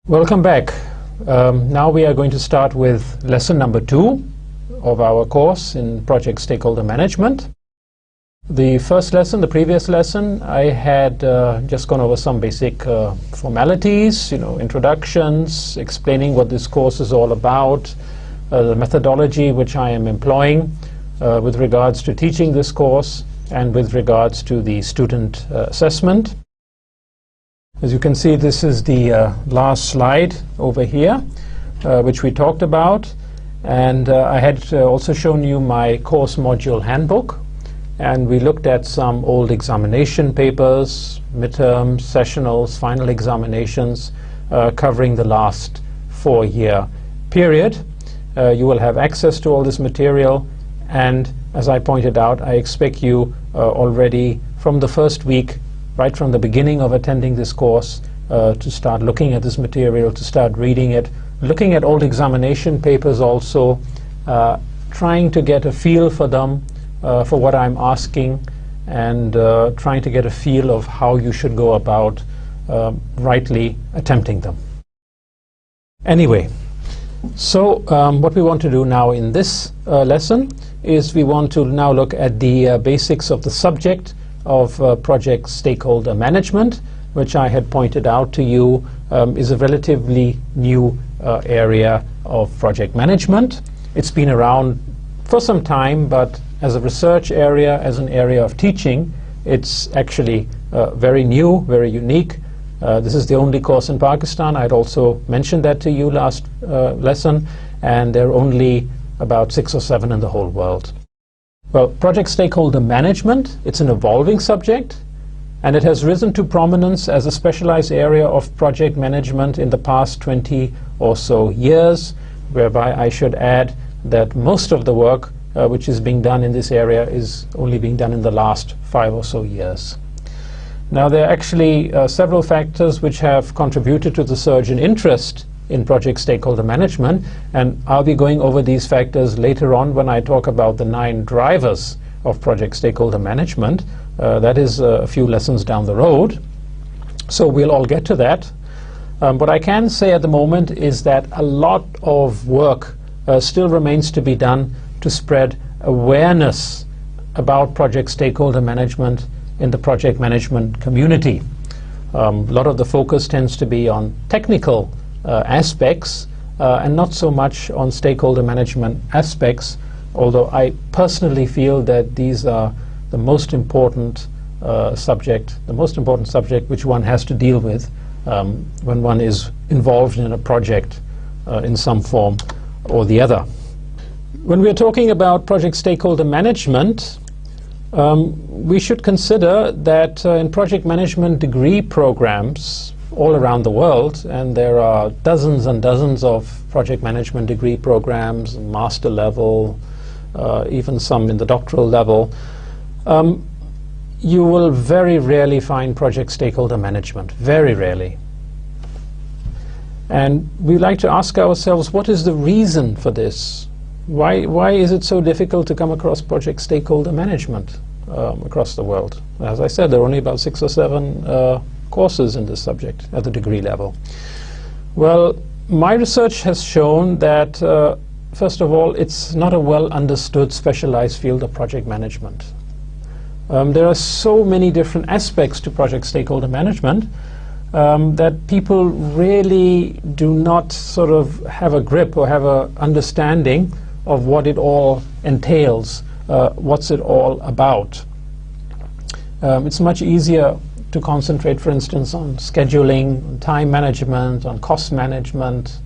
Welcome back. Now we are going to start with lesson number 2 of our course in Project Stakeholder Management. The first lesson, the previous lesson, I had just gone over some basic formalities, introductions, explaining what this course is all about, the methodology which I am employing with regards to teaching this course and with regards to the student assessment. As you can see, this is the last slide over here, which we talked about. And I had also shown you my course module handbook. And we looked at some old examination papers, midterms, sessionals, final examinations, covering the last 4-year period. You will have access to all this material. And as I pointed out, I expect you already from the first week, right from the beginning of attending this course, to start looking at this material, to start reading it, looking at old examination papers also, trying to get a feel for them, for what I'm asking, and trying to get a feel of how you should go about rightly attempting them. Anyway, so what we want to do now in this lesson is we want to now look at the basics of the subject of project stakeholder management, which I had pointed out to you is a relatively new area of project management. It's been around for some time, but as a research area, as an area of teaching, it's actually very new, very unique. This is the only course in Pakistan. I'd also mentioned that to you last lesson, and there are only about 6 or 7 in the whole world. Well, project stakeholder management, it's an evolving subject, and it has risen to prominence as a specialized area of project management in the past 20 or so years, whereby I should add that most of the work which is being done in this area is only being done in the last 5 or so years. Now, there are actually several factors which have contributed to the surge in interest in project stakeholder management, and I'll be going over these factors later on when I talk about the 9 drivers of project stakeholder management. That is a few lessons down the road, so we'll all get to that. What I can say at the moment is that a lot of work still remains to be done to spread awareness about project stakeholder management in the project management community. A lot of the focus tends to be on technical aspects and not so much on stakeholder management aspects, although I personally feel that these are the most important subject which one has to deal with when one is involved in a project in some form or the other. When we are talking about project stakeholder management, we should consider that in project management degree programs all around the world, and there are dozens and dozens of project management degree programs, master level, even some in the doctoral level, you will very rarely find project stakeholder management, very rarely. And we like to ask ourselves, what is the reason for this? Why is it so difficult to come across project stakeholder management across the world? As I said, there are only about 6 or 7 courses in this subject at the degree level. Well, my research has shown that, first of all, it's not a well understood specialized field of project management. There are so many different aspects to project stakeholder management that people really do not sort of have a grip or have an understanding of what it all entails, what's it all about. It's much easier to concentrate, for instance, on scheduling, on time management, on cost management,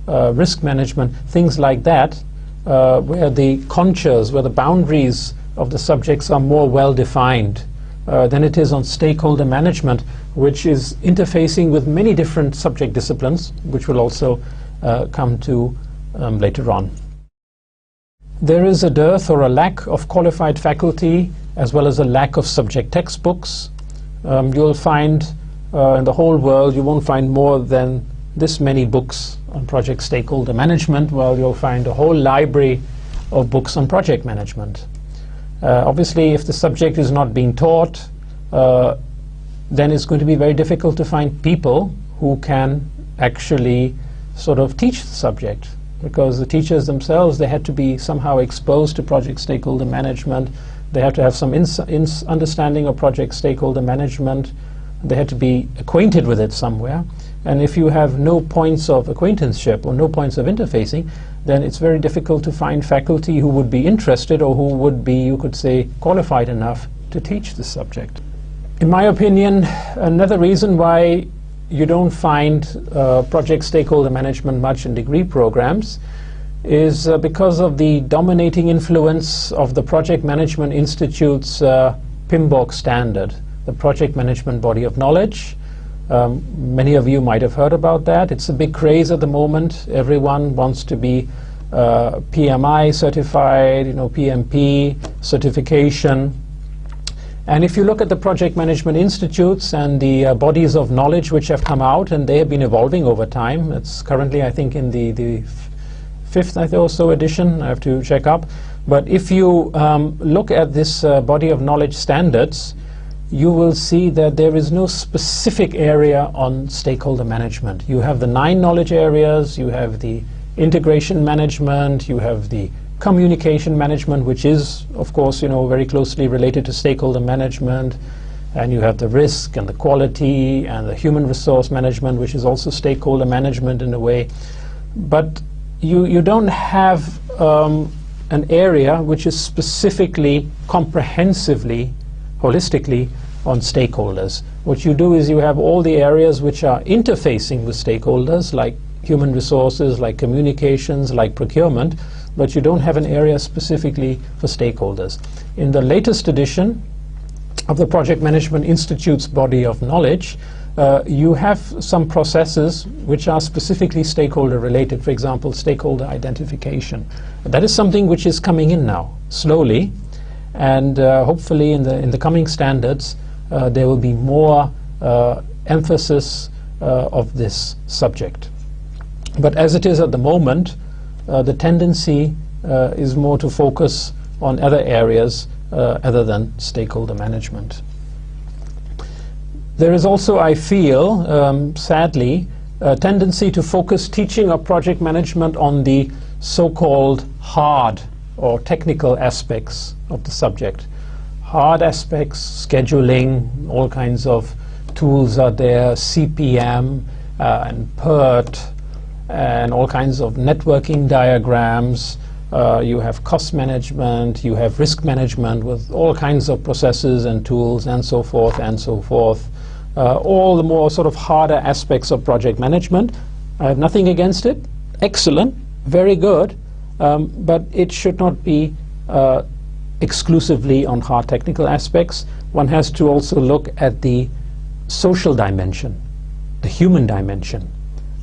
risk management, things like that, where the contours, where the boundaries of the subjects are more well defined than it is on stakeholder management, which is interfacing with many different subject disciplines, which we'll also come to later on. There is a dearth or a lack of qualified faculty, as well as a lack of subject textbooks. You'll find in the whole world, you won't find more than this many books on project stakeholder management, while you'll find a whole library of books on project management. Obviously, if the subject is not being taught, then it's going to be very difficult to find people who can actually sort of teach the subject, because the teachers themselves, they had to be somehow exposed to project stakeholder management. They had to have some understanding of project stakeholder management. They had to be acquainted with it somewhere. And if you have no points of acquaintanceship or no points of interfacing, then it's very difficult to find faculty who would be interested or who would be, you could say, qualified enough to teach the subject. In my opinion, another reason why you don't find project stakeholder management much in degree programs is because of the dominating influence of the Project Management Institute's PMBOK standard, the Project Management Body of Knowledge. Many of you might have heard about that. It's a big craze at the moment. Everyone wants to be PMI certified, PMP certification. And if you look at the project management institutes and the bodies of knowledge which have come out, and they have been evolving over time. It's currently, I think, in the fifth or so edition. I have to check up. But if you look at this body of knowledge standards, you will see that there is no specific area on stakeholder management. You have the 9 knowledge areas, you have the integration management, you have the communication management, which is, of course, very closely related to stakeholder management, and you have the risk and the quality and the human resource management, which is also stakeholder management in a way. But you don't have an area which is specifically, comprehensively, holistically on stakeholders. What you do is you have all the areas which are interfacing with stakeholders, like human resources, like communications, like procurement, but you don't have an area specifically for stakeholders. In the latest edition of the Project Management Institute's body of knowledge, you have some processes which are specifically stakeholder related, for example, stakeholder identification. That is something which is coming in now, slowly, and hopefully in the coming standards there will be more emphasis of this subject. But as it is at the moment, the tendency is more to focus on other areas other than stakeholder management. There is also, I feel, sadly, a tendency to focus teaching of project management on the so-called hard or technical aspects of the subject. Hard aspects, scheduling, all kinds of tools are there, CPM and PERT, and all kinds of networking diagrams. You have cost management, you have risk management with all kinds of processes and tools and so forth and so forth. All the more sort of harder aspects of project management. I have nothing against it. Excellent, very good, but it should not be exclusively on hard technical aspects. One has to also look at the social dimension, the human dimension.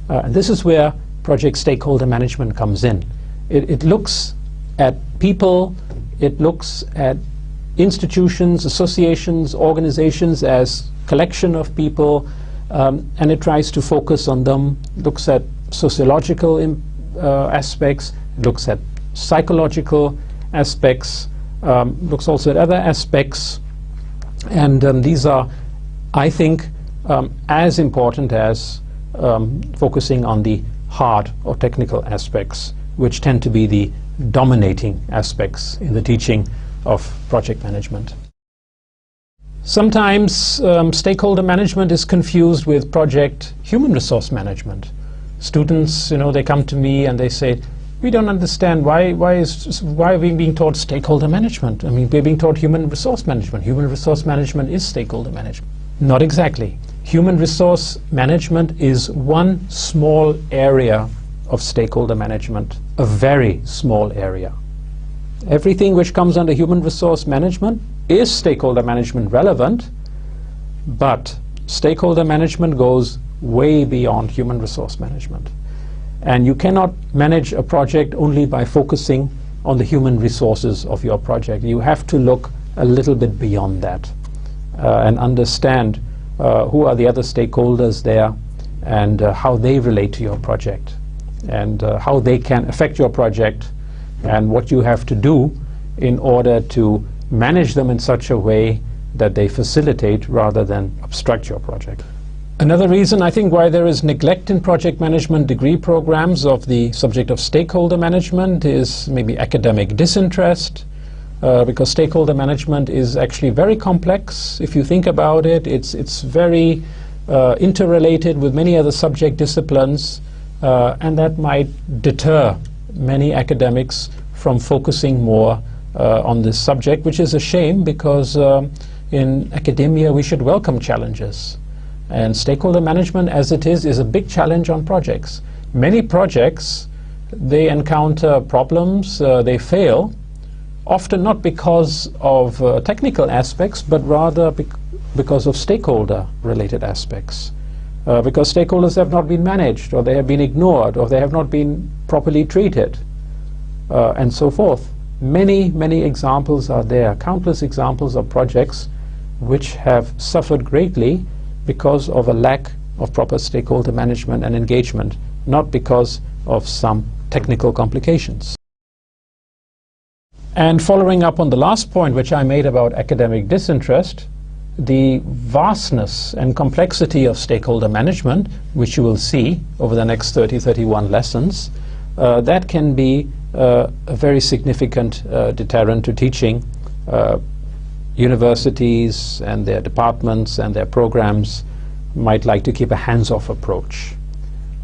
And this is where project stakeholder management comes in. It looks at people, it looks at institutions, associations, organizations as collection of people, and it tries to focus on them, looks at sociological aspects, looks at psychological aspects, looks also at other aspects, and these are, I think, as important as focusing on the hard or technical aspects, which tend to be the dominating aspects in the teaching of project management. Sometimes stakeholder management is confused with project human resource management. Students, they come to me and they say, we don't understand why are we being taught stakeholder management? I mean, we're being taught human resource management. Human resource management is stakeholder management. Not exactly. Human resource management is one small area of stakeholder management, a very small area. Everything which comes under human resource management is stakeholder management relevant, but stakeholder management goes way beyond human resource management. And you cannot manage a project only by focusing on the human resources of your project. You have to look a little bit beyond that and understand who are the other stakeholders there and how they relate to your project and how they can affect your project and what you have to do in order to manage them in such a way that they facilitate rather than obstruct your project. Another reason, I think, why there is neglect in project management degree programs of the subject of stakeholder management is maybe academic disinterest, because stakeholder management is actually very complex. If you think about it, it's very interrelated with many other subject disciplines, and that might deter many academics from focusing more on this subject, which is a shame, because in academia we should welcome challenges. And stakeholder management, as it is a big challenge on projects. Many projects, they encounter problems, they fail, often not because of technical aspects, but rather because of stakeholder-related aspects. Because stakeholders have not been managed, or they have been ignored, or they have not been properly treated, and so forth. Many, many examples are there, countless examples of projects which have suffered greatly because of a lack of proper stakeholder management and engagement, not because of some technical complications. And following up on the last point which I made about academic disinterest, the vastness and complexity of stakeholder management, which you will see over the next 31 lessons, that can be a very significant deterrent to teaching. Universities and their departments and their programs might like to keep a hands-off approach.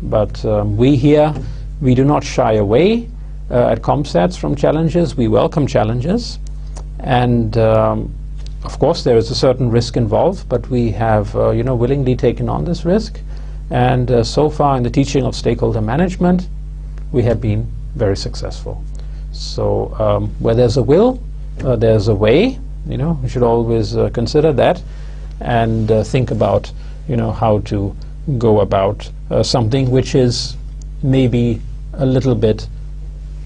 But we here, we do not shy away at ComStats from challenges. We welcome challenges. And of course there is a certain risk involved, but we have willingly taken on this risk. And so far in the teaching of stakeholder management, we have been very successful. So where there's a will, there's a way. We should always consider that and think about how to go about something which is maybe a little bit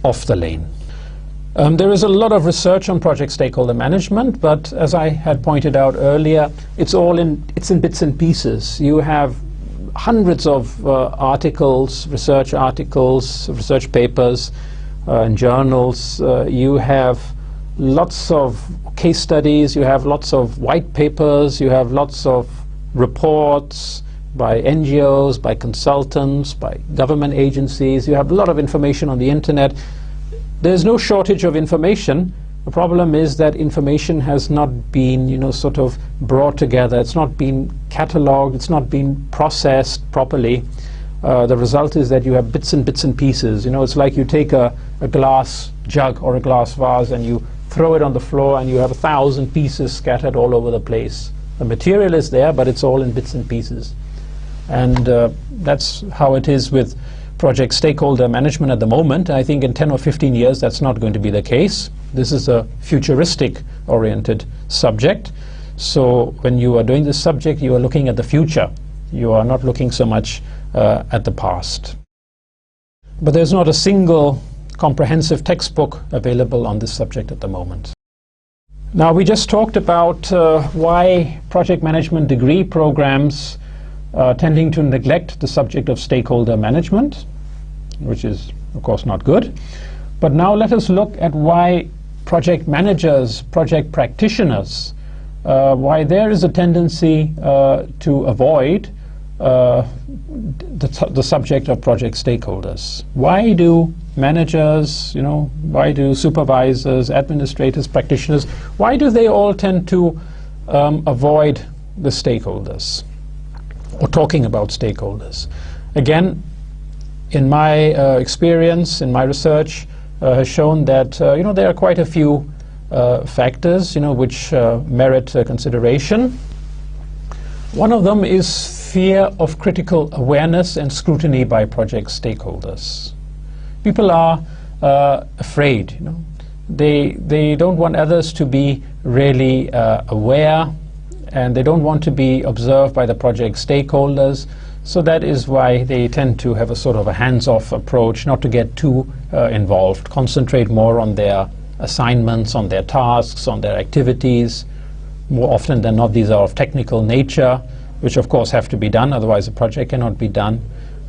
off the lane. There is a lot of research on project stakeholder management, but as I had pointed out earlier, it's in bits and pieces. You have hundreds of articles, research papers, and journals. You have lots of case studies, you have lots of white papers, you have lots of reports by NGOs, by consultants, by government agencies. You have a lot of information on the internet. There's no shortage of information. The problem is that information has not been, sort of brought together. It's not been catalogued. It's not been processed properly. The result is that you have bits and pieces. It's like you take a glass jug or a glass vase and you throw it on the floor and you have 1,000 pieces scattered all over the place. The material is there, but it's all in bits and pieces. And that's how it is with project stakeholder management at the moment. I think in 10 or 15 years that's not going to be the case. This is a futuristic oriented subject. So when you are doing this subject, you are looking at the future. You are not looking so much at the past. But there's not a single comprehensive textbook available on this subject at the moment. Now, we just talked about why project management degree programs are tending to neglect the subject of stakeholder management, which is, of course, not good. But now let us look at why project managers, project practitioners, why there is a tendency to avoid the subject of project stakeholders. Why do managers, why do supervisors, administrators, practitioners, why do they all tend to avoid the stakeholders or talking about stakeholders? Again, in my experience, in my research, has shown that there are quite a few factors which merit consideration. One of them is fear of critical awareness and scrutiny by project stakeholders. People are afraid. They don't want others to be really aware, and they don't want to be observed by the project stakeholders. So that is why they tend to have a sort of a hands-off approach, not to get too involved, concentrate more on their assignments, on their tasks, on their activities. More often than not, these are of technical nature, which of course have to be done, otherwise the project cannot be done.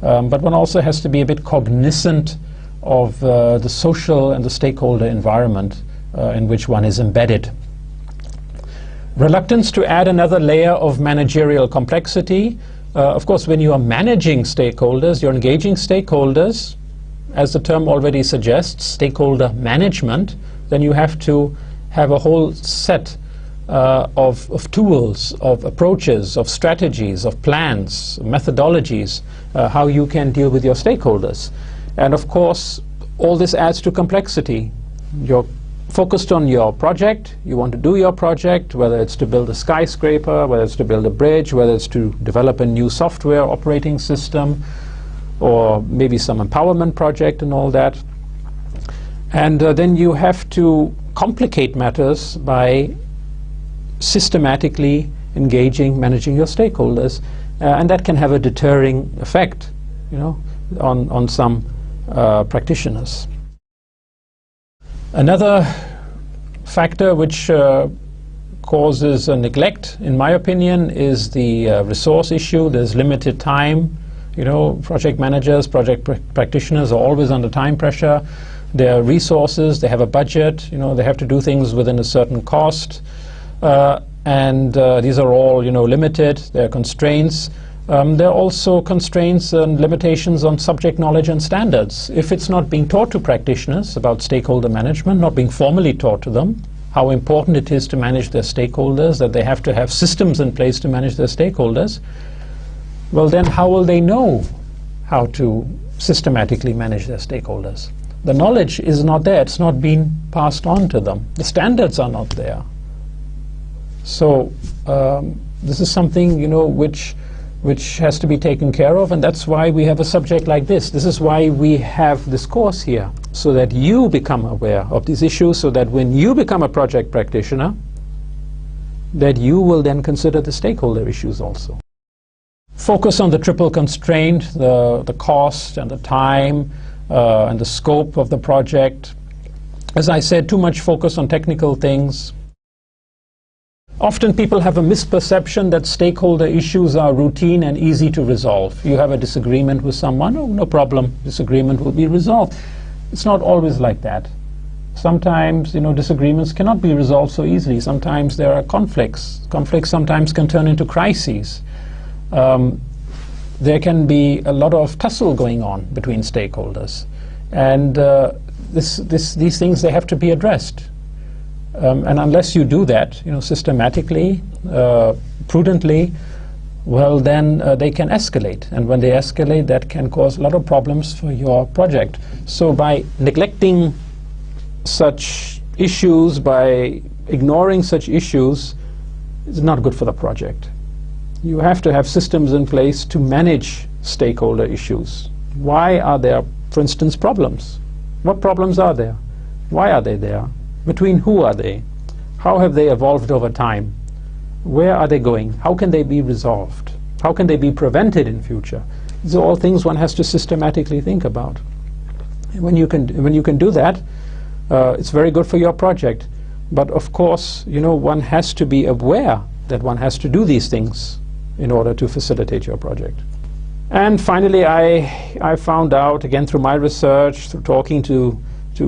But one also has to be a bit cognizant of the social and the stakeholder environment in which one is embedded. Reluctance to add another layer of managerial complexity. Of course, when you are managing stakeholders, you're engaging stakeholders, as the term already suggests, stakeholder management, then you have to have a whole set of tools, of approaches, of strategies, of plans, methodologies, how you can deal with your stakeholders. And of course, all this adds to complexity. You're focused on your project, you want to do your project, whether it's to build a skyscraper, whether it's to build a bridge, whether it's to develop a new software operating system, or maybe some empowerment project and all that. And then you have to complicate matters by systematically engaging, managing your stakeholders, and that can have a deterring effect, you know, on some practitioners. Another factor which causes a neglect, in my opinion, is the resource issue. There's limited time. You know, project managers, project practitioners are always under time pressure. Their resources, they have a budget, you know, they have to do things within a certain cost. And these are all, you know, limited. There are constraints. There are also constraints and limitations on subject knowledge and standards. If it's not being taught to practitioners about stakeholder management, not being formally taught to them, how important it is to manage their stakeholders, that they have to have systems in place to manage their stakeholders, well then how will they know how to systematically manage their stakeholders? The knowledge is not there. It's not being passed on to them. The standards are not there. So this is something, you know, which has to be taken care of, and that's why we have a subject like this. This is why we have this course here, so that you become aware of these issues, so that when you become a project practitioner, that you will then consider the stakeholder issues also. Focus on the triple constraint, the cost and the time and the scope of the project. As I said, too much focus on technical things. Often people have a misperception that stakeholder issues are routine and easy to resolve. You have a disagreement with someone, oh, no problem, disagreement will be resolved. It's not always like that. Sometimes, you know, disagreements cannot be resolved so easily. Sometimes there are conflicts. Conflicts sometimes can turn into crises. There can be a lot of tussle going on between stakeholders. And these things, they have to be addressed. And unless you do that, you know, systematically, prudently, well, then they can escalate. And when they escalate, that can cause a lot of problems for your project. So by neglecting such issues, by ignoring such issues, it's not good for the project. You have to have systems in place to manage stakeholder issues. Why are there, for instance, problems? What problems are there? Why are they there? Between who are they? How have they evolved over time? Where are they going? How can they be resolved? How can they be prevented in future? These are all things one has to systematically think about. And when you can do that, it's very good for your project. But of course, you know, one has to be aware that one has to do these things in order to facilitate your project. And finally, I found out, again through my research, through talking to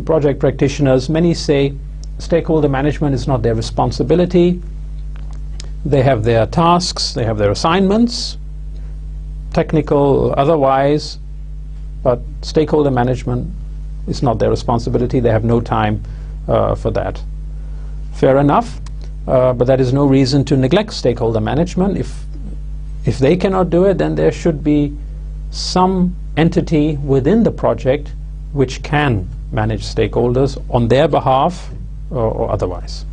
project practitioners, many say stakeholder management is not their responsibility. They have their tasks, they have their assignments, technical, otherwise, but stakeholder management is not their responsibility. They have no time for that. Fair enough, but that is no reason to neglect stakeholder management. If they cannot do it, then there should be some entity within the project which can manage stakeholders on their behalf or otherwise.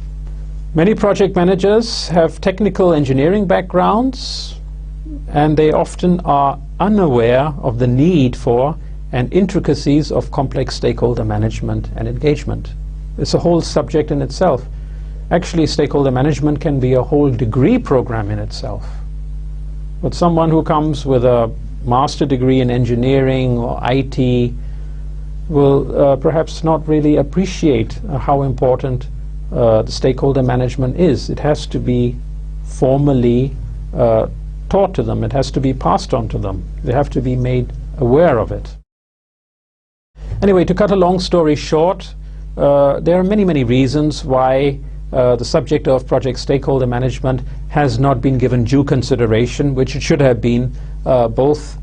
Many project managers have technical engineering backgrounds, and they often are unaware of the need for and intricacies of complex stakeholder management and engagement. It's a whole subject in itself. Actually, stakeholder management can be a whole degree program in itself. But someone who comes with a master degree in engineering or IT will perhaps not really appreciate how important the stakeholder management is. It has to be formally taught to them. It has to be passed on to them. They have to be made aware of it. Anyway, to cut a long story short, there are many reasons why the subject of project stakeholder management has not been given due consideration, which it should have been, both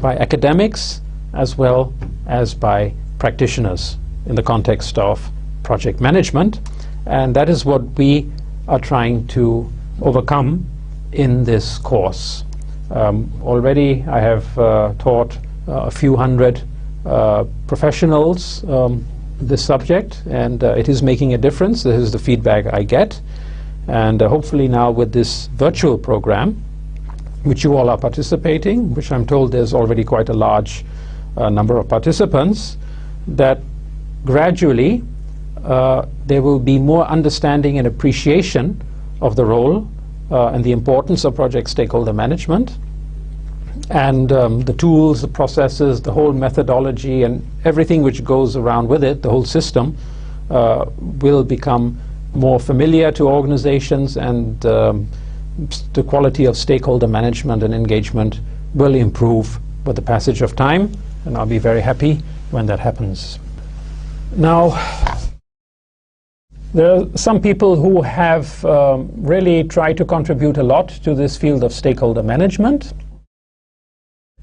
by academics as well as by practitioners in the context of project management. And that is what we are trying to overcome in this course. Already I have taught a few hundred professionals this subject, and it is making a difference. This is the feedback I get. And hopefully now with this virtual program, which you all are participating, which I'm told there's already quite a large number of participants, that gradually there will be more understanding and appreciation of the role and the importance of project stakeholder management, and the tools, the processes, the whole methodology and everything which goes around with it, the whole system, will become more familiar to organizations, and the quality of stakeholder management and engagement will improve with the passage of time, and I'll be very happy when that happens. Now, there are some people who have really tried to contribute a lot to this field of stakeholder management.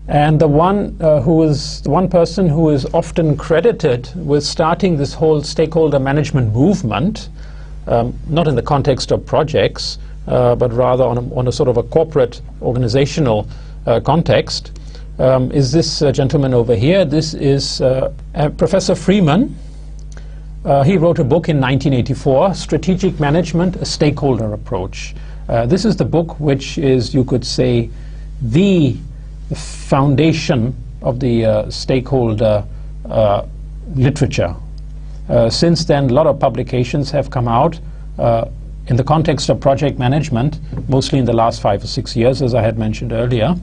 And the one person who is often credited with starting this whole stakeholder management movement, not in the context of projects, but rather on a sort of a corporate organizational context, is this gentleman over here. This is Professor Freeman. He wrote a book in 1984, Strategic Management, a Stakeholder Approach. This is the book which is, you could say, the foundation of the stakeholder literature. Since then, a lot of publications have come out in the context of project management, mostly in the last 5 or 6 years, as I had mentioned earlier.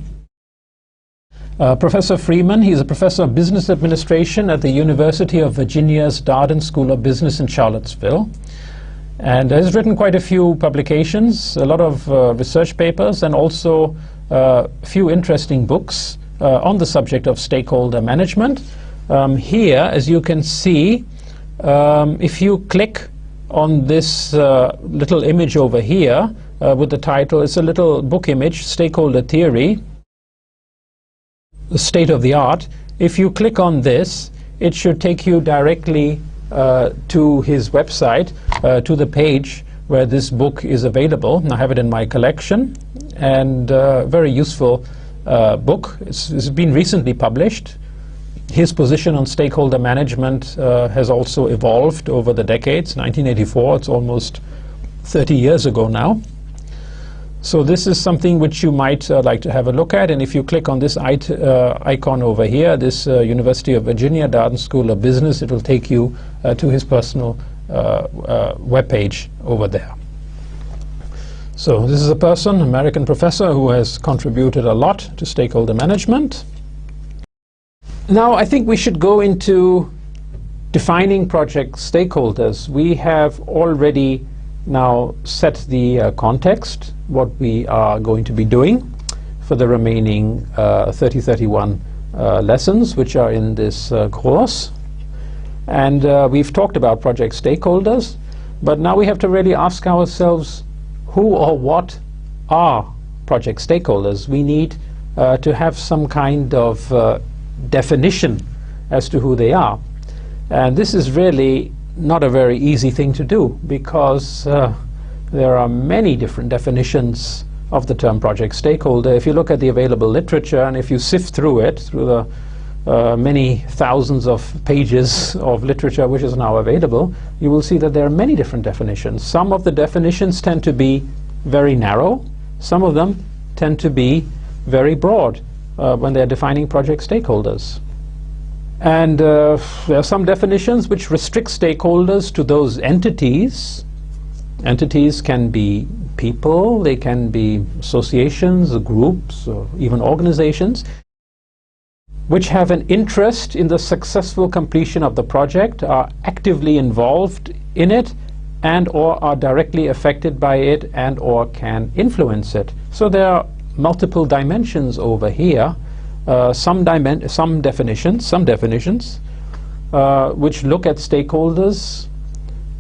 Professor Freeman, he's a professor of business administration at the University of Virginia's Darden School of Business in Charlottesville, and has written quite a few publications, a lot of research papers, and also a few interesting books on the subject of stakeholder management. Here, as you can see, if you click on this little image over here with the title, it's a little book image, Stakeholder Theory, the State of the Art. If you click on this, it should take you directly to his website, to the page where this book is available. I have it in my collection, and very useful book. It's been recently published. His position on stakeholder management has also evolved over the decades. 1984, it's almost 30 years ago now. So this is something which you might like to have a look at, and if you click on this icon over here, this University of Virginia Darden School of Business, it will take you to his personal webpage over there. So this is a person, American professor, who has contributed a lot to stakeholder management. Now I think we should go into defining project stakeholders. We have already now set the context, what we are going to be doing for the remaining 31 lessons which are in this course. And we've talked about project stakeholders, but now we have to really ask ourselves, who or what are project stakeholders? We need to have some kind of definition as to who they are. And this is really not a very easy thing to do, because there are many different definitions of the term project stakeholder. If you look at the available literature, and if you sift through it, through the many thousands of pages of literature which is now available, you will see that there are many different definitions. Some of the definitions tend to be very narrow. Some of them tend to be very broad when they're defining project stakeholders. And there are some definitions which restrict stakeholders to those entities. Entities can be people, they can be associations, groups, or even organizations, which have an interest in the successful completion of the project, are actively involved in it, and or are directly affected by it, and or can influence it. So there are multiple dimensions over here. Some definitions which look at stakeholders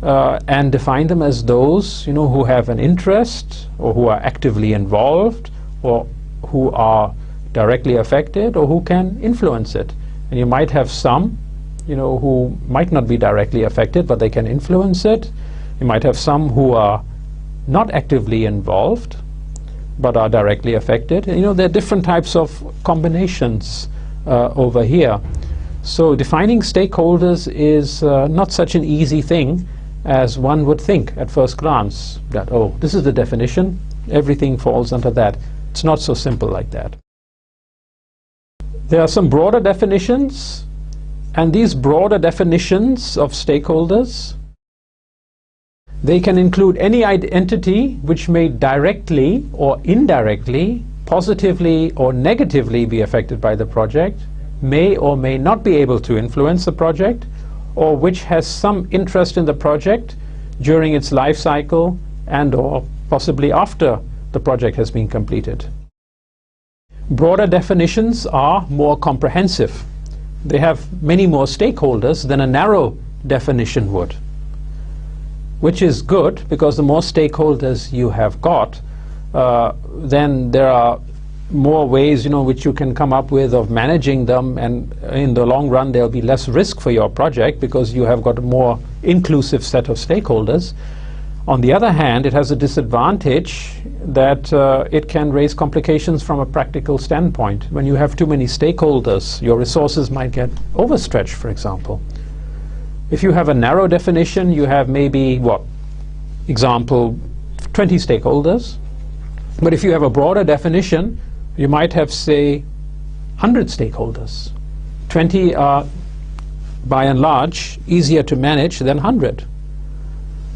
and define them as those, you know, who have an interest or who are actively involved or who are directly affected or who can influence it. And you might have some, you know, who might not be directly affected but they can influence it. You might have some who are not actively involved but are directly affected. You know, there are different types of combinations over here. So defining stakeholders is not such an easy thing as one would think at first glance, that, oh, this is the definition, everything falls under that. It's not so simple like that. There are some broader definitions, and these broader definitions of stakeholders, they can include any entity which may directly or indirectly, positively or negatively be affected by the project, may or may not be able to influence the project, or which has some interest in the project during its life cycle and or possibly after the project has been completed. Broader definitions are more comprehensive. They have many more stakeholders than a narrow definition would, which is good because the more stakeholders you have got, then there are more ways, you know, which you can come up with of managing them, and in the long run there'll be less risk for your project because you have got a more inclusive set of stakeholders. On the other hand, it has a disadvantage that it can raise complications from a practical standpoint. When you have too many stakeholders, your resources might get overstretched, for example. If you have a narrow definition, you have maybe, what, example, 20 stakeholders. But if you have a broader definition, you might have, say, 100 stakeholders. 20 are, by and large, easier to manage than 100.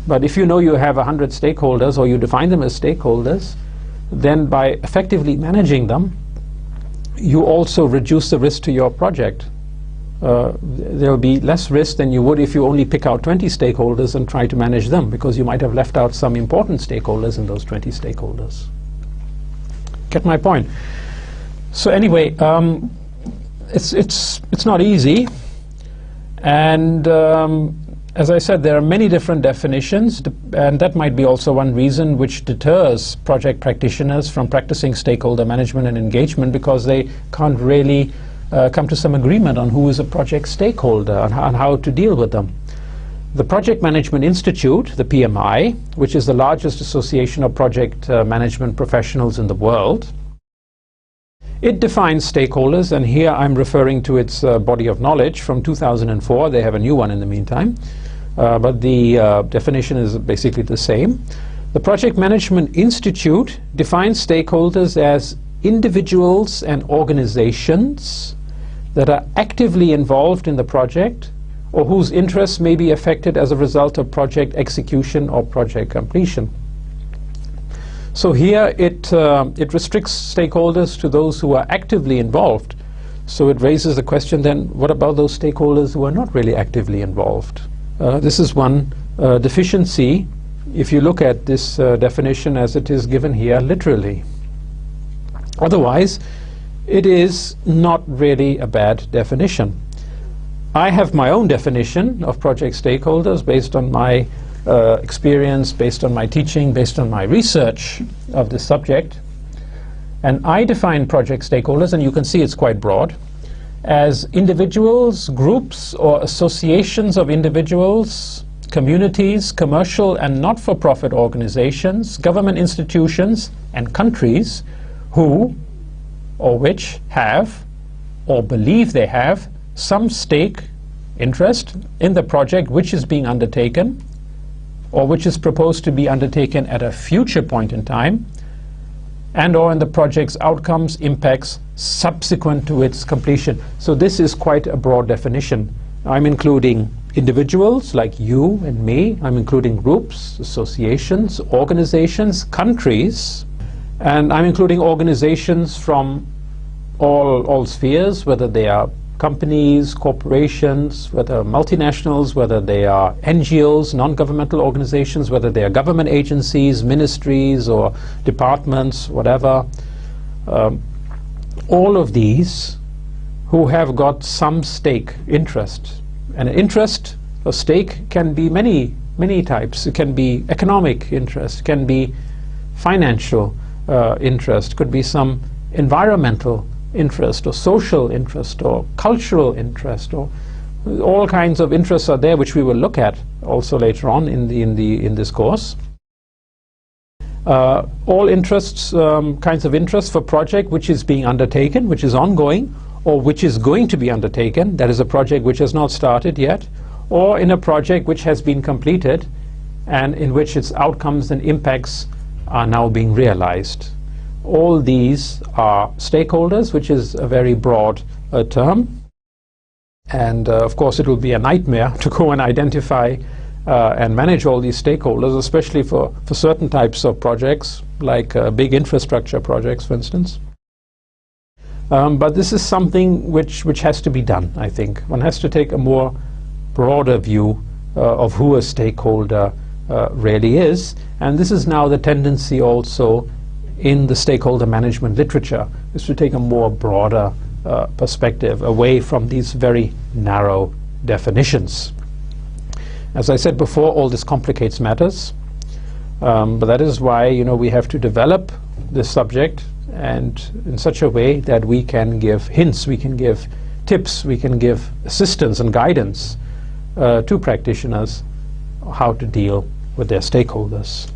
But if you know you have 100 stakeholders, or you define them as stakeholders, then by effectively managing them, you also reduce the risk to your project. There will be less risk than you would if you only pick out 20 stakeholders and try to manage them, because you might have left out some important stakeholders in those 20 stakeholders. Get my point? So anyway, it's not easy, and as I said, there are many different definitions, and that might be also one reason which deters project practitioners from practicing stakeholder management and engagement, because they can't really come to some agreement on who is a project stakeholder and how to deal with them. The Project Management Institute, the PMI, which is the largest association of project management professionals in the world, it defines stakeholders, and here I'm referring to its body of knowledge from 2004. They have a new one in the meantime, but the definition is basically the same. The Project Management Institute defines stakeholders as individuals and organizations that are actively involved in the project or whose interests may be affected as a result of project execution or project completion. So here it restricts stakeholders to those who are actively involved. So it raises the question then, what about those stakeholders who are not really actively involved? This is one deficiency if you look at this definition as it is given here literally. Otherwise, it is not really a bad definition. I have my own definition of project stakeholders based on my experience, based on my teaching, based on my research of this subject. And I define project stakeholders, and you can see it's quite broad, as individuals, groups, or associations of individuals, communities, commercial and not-for-profit organizations, government institutions, and countries who or which have or believe they have some stake, interest in the project which is being undertaken or which is proposed to be undertaken at a future point in time, and or in the project's outcomes, impacts subsequent to its completion. So this is quite a broad definition. I'm including individuals like you and me. I'm including groups, associations, organizations, countries, and I'm including organizations from all spheres, whether they are companies, corporations, whether multinationals, whether they are NGOs, non-governmental organizations, whether they are government agencies, ministries or departments, whatever. All of these who have got some stake, interest. And an interest or stake can be many many types. It can be economic interest, can be financial interest, could be some environmental interest or social interest or cultural interest, or all kinds of interests are there, which we will look at also later on in this course. All interests, kinds of interests for project which is being undertaken, which is ongoing, or which is going to be undertaken, that is a project which has not started yet, or in a project which has been completed and in which its outcomes and impacts are now being realized. All these are stakeholders, which is a very broad term, and of course it will be a nightmare to go and identify and manage all these stakeholders, especially for certain types of projects, like big infrastructure projects, for instance. But this is something which has to be done, I think. One has to take a more broader view of who a stakeholder really is, and this is now the tendency also in the stakeholder management literature, is to take a more broader perspective away from these very narrow definitions. As I said before, all this complicates matters, but that is why, you know, we have to develop this subject and in such a way that we can give hints, we can give tips, we can give assistance and guidance to practitioners how to deal with their stakeholders.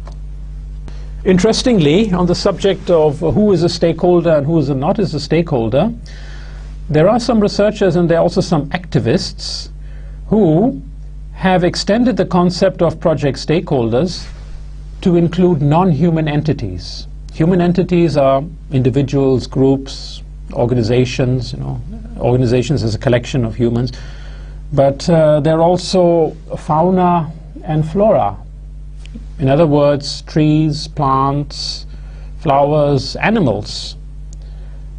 Interestingly, on the subject of who is a stakeholder and who is not a stakeholder, there are some researchers and there are also some activists who have extended the concept of project stakeholders to include non-human entities. Human entities are individuals, groups, organizations, you know, organizations as a collection of humans, but they're also fauna and flora. In other words, trees, plants, flowers, animals.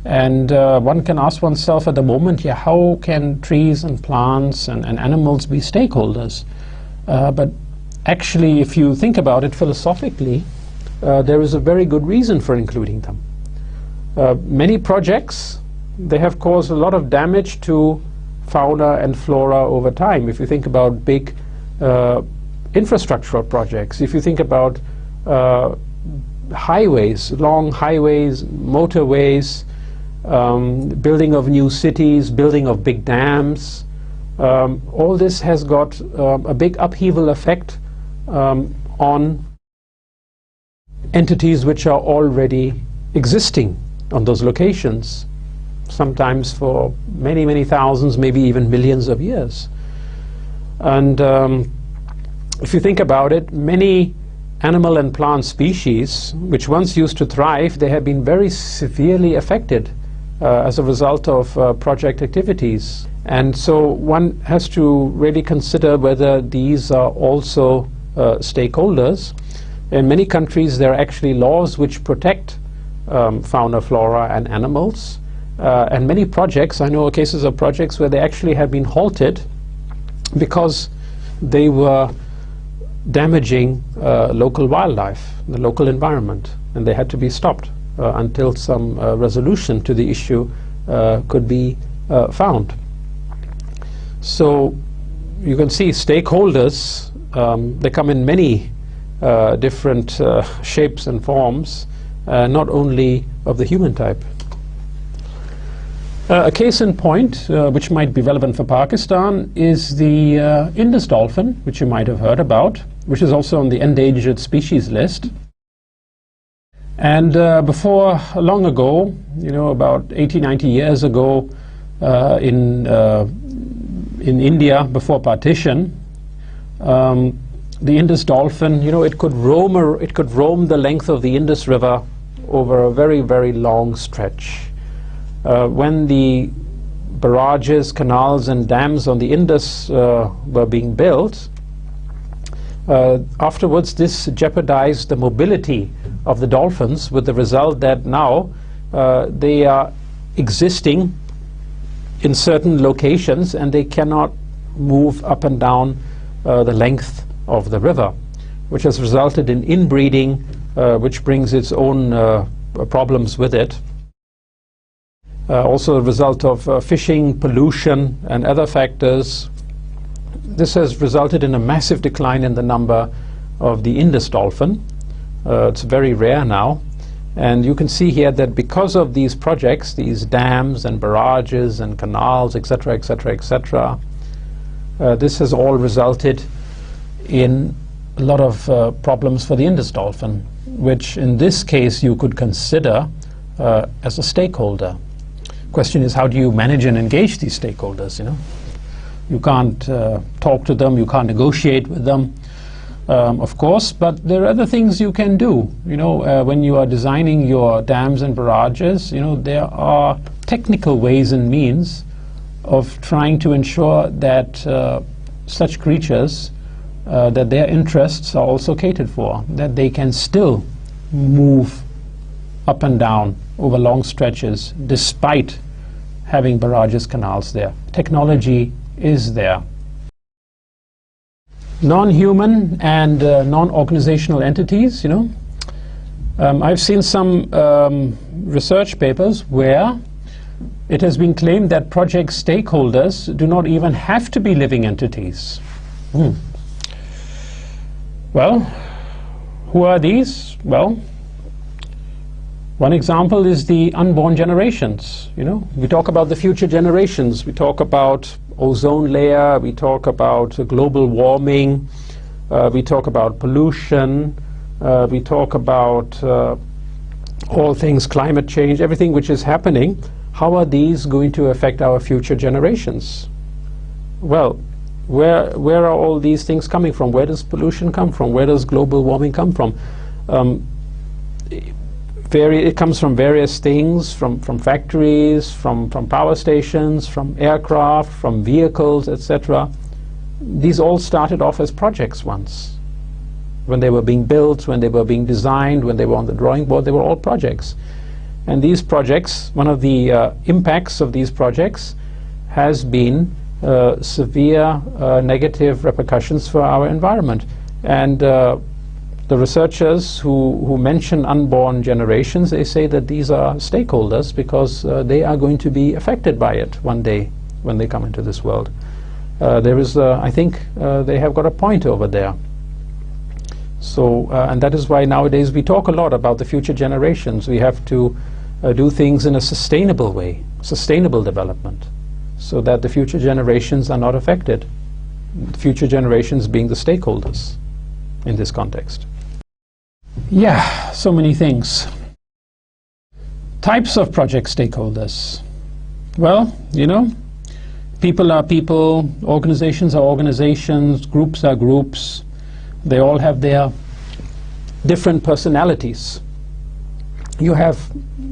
And one can ask oneself at the moment, yeah, how can trees and plants and animals be stakeholders? But actually, if you think about it philosophically, there is a very good reason for including them. Many projects, they have caused a lot of damage to fauna and flora over time. If you think about big infrastructural projects, if you think about highways, long highways, motorways, building of new cities, building of big dams, all this has got a big upheaval effect on entities which are already existing on those locations, sometimes for many, many thousands, maybe even millions of years. And if you think about it, many animal and plant species which once used to thrive, they have been very severely affected as a result of project activities. And so one has to really consider whether these are also stakeholders. In many countries there are actually laws which protect fauna, flora and animals. And many projects, I know cases of projects where they actually have been halted because they were damaging local wildlife, the local environment, and they had to be stopped until some resolution to the issue could be found. So you can see stakeholders, they come in many different shapes and forms, not only of the human type. A case in point, which might be relevant for Pakistan, is the Indus dolphin, which you might have heard about, which is also on the endangered species list. And before long ago, you know, about 80, 90 years ago, in India, before partition, the Indus dolphin, you know, it could roam the length of the Indus River over a very, very long stretch. When the barrages, canals and dams on the Indus were being built, afterwards this jeopardized the mobility of the dolphins, with the result that now they are existing in certain locations and they cannot move up and down the length of the river, which has resulted in inbreeding, which brings its own problems with it. Also a result of fishing, pollution and other factors. this has resulted in a massive decline in the number of the Indus dolphin. It's very rare now. And you can see here that because of these projects, these dams and barrages and canals, etc., etc., etc., this has all resulted in a lot of problems for the Indus dolphin, which in this case you could consider as a stakeholder. Question is, how do you manage and engage these stakeholders? You can't talk to them, you can't negotiate with them, of course, but there are other things you can do. When you are designing your dams and barrages, there are technical ways and means of trying to ensure that such creatures, that their interests are also catered for, that they can still move up and down over long stretches despite having barrages, canals there. Technology is there. Non-human and non-organizational entities, I've seen some research papers where it has been claimed that project stakeholders do not even have to be living entities. Well, who are these? Well, one example is the unborn generations. We talk about the future generations. We talk about ozone layer. We talk about global warming. We talk about pollution. We talk about all things climate change, everything which is happening. How are these going to affect our future generations? Well, where are all these things coming from? Where does pollution come from? Where does global warming come from? It comes from various things, from factories, from power stations, from aircraft, from vehicles, etc. These all started off as projects once. When they were being built, when they were being designed, when they were on the drawing board, they were all projects. And these projects, one of the impacts of these projects has been severe negative repercussions for our environment. And the researchers who mention unborn generations, they say that these are stakeholders because they are going to be affected by it one day when they come into this world. I think they have got a point over there. So, and that is why nowadays we talk a lot about the future generations. We have to do things in a sustainable way, sustainable development, so that the future generations are not affected. The future generations being the stakeholders in this context. Yeah, so many things. Types of project stakeholders. Well, people are people, organizations are organizations, groups are groups. They all have their different personalities. You have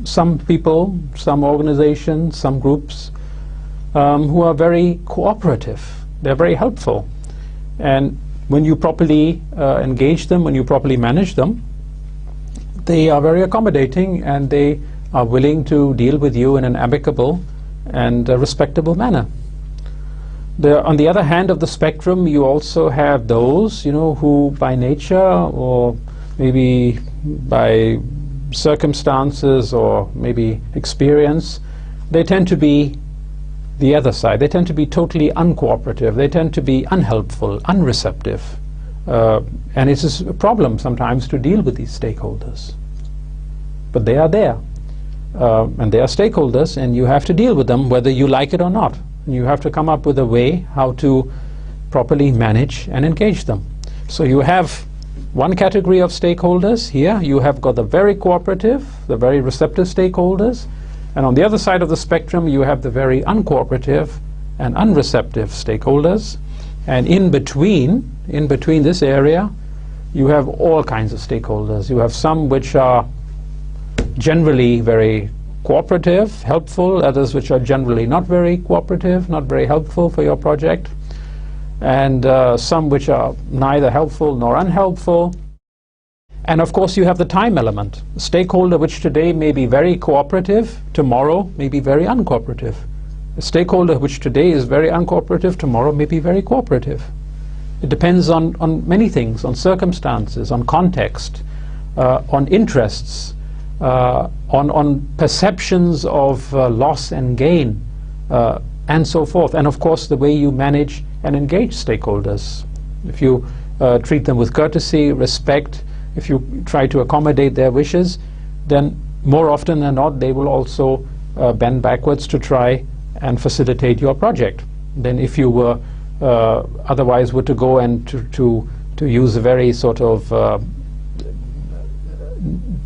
some people, some organizations, some groups who are very cooperative. They're very helpful. And when you properly engage them, when you properly manage them, they are very accommodating and they are willing to deal with you in an amicable and respectable manner. On the other hand of the spectrum, you also have those, who by nature or maybe by circumstances or maybe experience, they tend to be the other side. They tend to be totally uncooperative. They tend to be unhelpful, unreceptive. And it is a problem sometimes to deal with these stakeholders. But they are there. And they are stakeholders, and you have to deal with them whether you like it or not. You have to come up with a way how to properly manage and engage them. So you have one category of stakeholders here. You have got the very cooperative, the very receptive stakeholders. And on the other side of the spectrum, you have the very uncooperative and unreceptive stakeholders. And in between this area, you have all kinds of stakeholders. You have some which are generally very cooperative, helpful, others which are generally not very cooperative, not very helpful for your project, and some which are neither helpful nor unhelpful. And of course you have the time element. A stakeholder which today may be very cooperative, tomorrow may be very uncooperative. A stakeholder which today is very uncooperative, tomorrow may be very cooperative. It depends on many things, on circumstances, on context, on interests, on perceptions of loss and gain. and so forth. And of course, the way you manage and engage stakeholders. If you treat them with courtesy, respect, if you try to accommodate their wishes, then more often than not, they will also bend backwards to try and facilitate your project. Then if you were otherwise were to go and to use a very sort of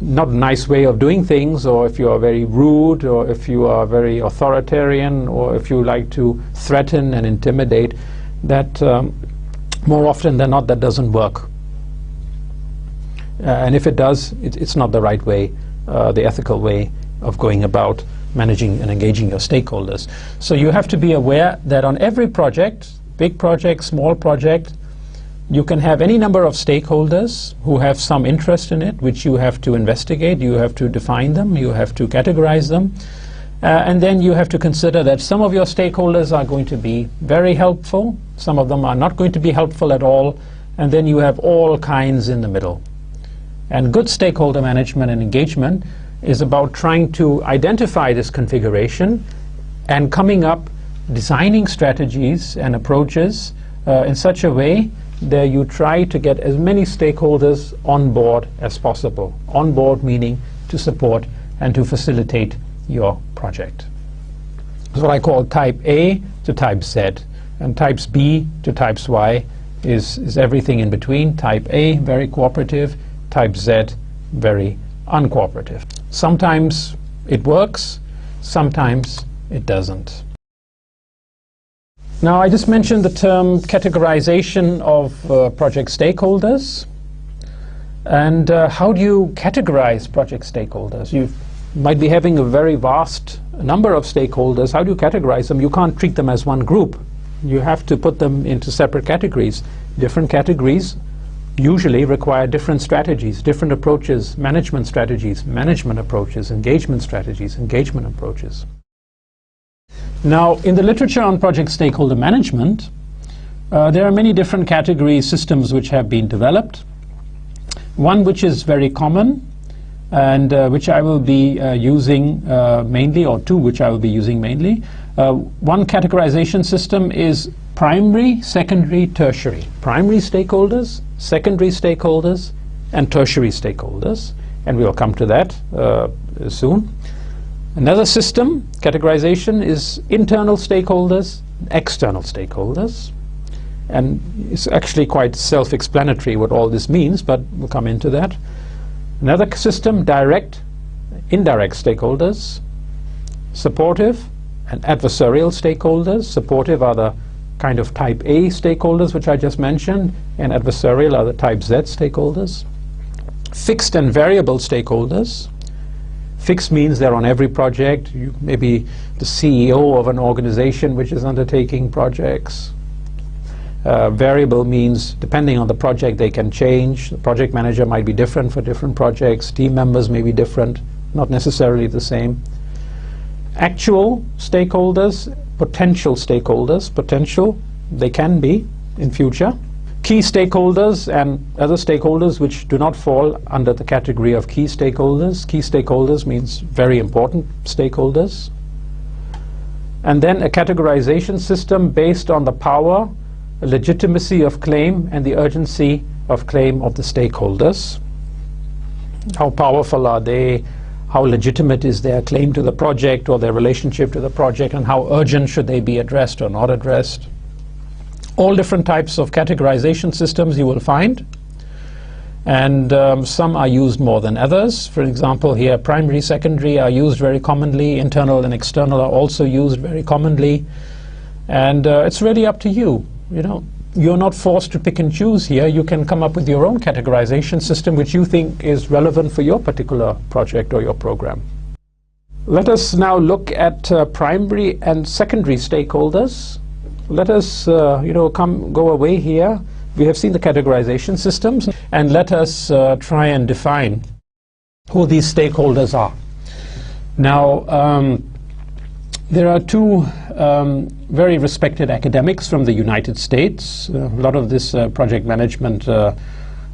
not nice way of doing things, or if you are very rude, or if you are very authoritarian, or if you like to threaten and intimidate, that more often than not, that doesn't work. And if it does, it's not the right way, the ethical way of going about managing and engaging your stakeholders. So you have to be aware that on every project, big project, small project, you can have any number of stakeholders who have some interest in it, which you have to investigate, you have to define them, you have to categorize them, and then you have to consider that some of your stakeholders are going to be very helpful, some of them are not going to be helpful at all, and then you have all kinds in the middle. And good stakeholder management and engagement is about trying to identify this configuration and coming up, designing strategies and approaches in such a way that you try to get as many stakeholders on board as possible. On board meaning to support and to facilitate your project. That's what I call type A to type Z, and types B to types Y is everything in between. Type A, very cooperative, type Z, very uncooperative. Sometimes it works, sometimes it doesn't. Now, I just mentioned the term categorization of project stakeholders. And how do you categorize project stakeholders? You might be having a very vast number of stakeholders. How do you categorize them? You can't treat them as one group. You have to put them into separate categories. Different categories usually require different strategies, different approaches, management strategies, management approaches, engagement strategies, engagement approaches. Now, in the literature on project stakeholder management, there are many different category systems which have been developed. One which is very common and which I will be using mainly, or two which I will be using mainly. One categorization system is primary, secondary, tertiary. Primary stakeholders, secondary stakeholders, and tertiary stakeholders. And we'll come to that soon. Another system, categorization, is internal stakeholders, external stakeholders. And it's actually quite self-explanatory what all this means, but we'll come into that. Another system, direct, indirect stakeholders, supportive and adversarial stakeholders. Supportive are the kind of type A stakeholders which I just mentioned, and adversarial are the type Z stakeholders. Fixed and variable stakeholders. Fixed means they're on every project. You may be the CEO of an organization which is undertaking projects. Variable means depending on the project they can change. The project manager might be different for different projects. Team members may be different, not necessarily the same. Actual stakeholders, potential stakeholders. Potential, they can be in future. Key stakeholders and other stakeholders which do not fall under the category of key stakeholders. Key stakeholders means very important stakeholders. And then a categorization system based on the power, legitimacy of claim, and the urgency of claim of the stakeholders. How powerful are they? How legitimate is their claim to the project or their relationship to the project, and how urgent should they be addressed or not addressed? All different types of categorization systems you will find, and some are used more than others. For example, here primary, secondary are used very commonly. Internal and external are also used very commonly, and it's really up to you. You know, you're not forced to pick and choose here. You can come up with your own categorization system which you think is relevant for your particular project or your program. Let us now look at primary and secondary stakeholders. Let us, go away here. We have seen the categorization systems, and let us try and define who these stakeholders are. Now, there are two very respected academics from the United States. A lot of this project management,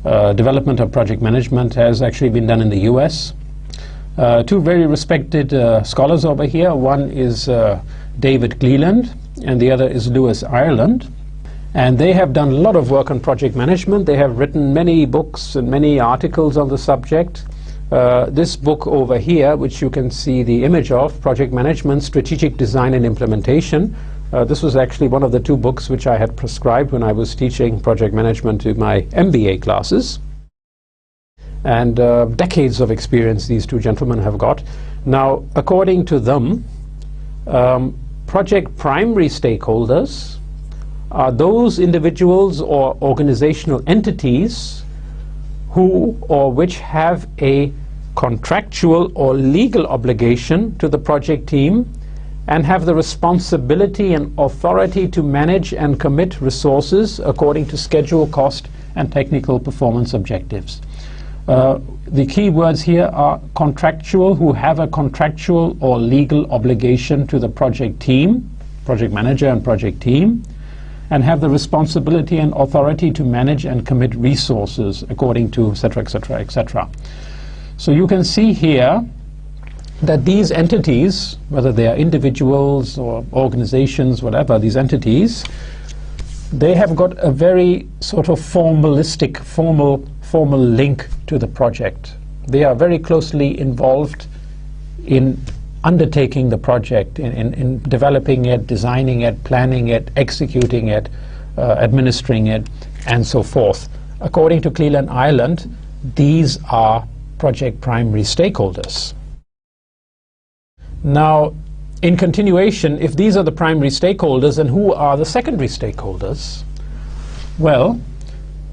development of project management has actually been done in the US. Two very respected scholars over here. One is David Cleland, and the other is Lewis Ireland. And they have done a lot of work on project management. They have written many books and many articles on the subject. This book over here, which you can see the image of, Project Management, Strategic Design and Implementation. This was actually one of the two books which I had prescribed when I was teaching project management to my MBA classes. And decades of experience these two gentlemen have got. Now, according to them, project primary stakeholders are those individuals or organizational entities who or which have a contractual or legal obligation to the project team and have the responsibility and authority to manage and commit resources according to schedule, cost, and technical performance objectives. The key words here are contractual, who have a contractual or legal obligation to the project team, project manager and project team, and have the responsibility and authority to manage and commit resources according to etc., etc., etc. So you can see here that these entities, whether they are individuals or organizations, whatever, these entities, they have got a very sort of formalistic, formal link to the project. They are very closely involved in undertaking the project, in developing it, designing it, planning it, executing it, administering it, and so forth. According to Cleland Ireland, these are project primary stakeholders. Now, in continuation, if these are the primary stakeholders, then who are the secondary stakeholders? Well,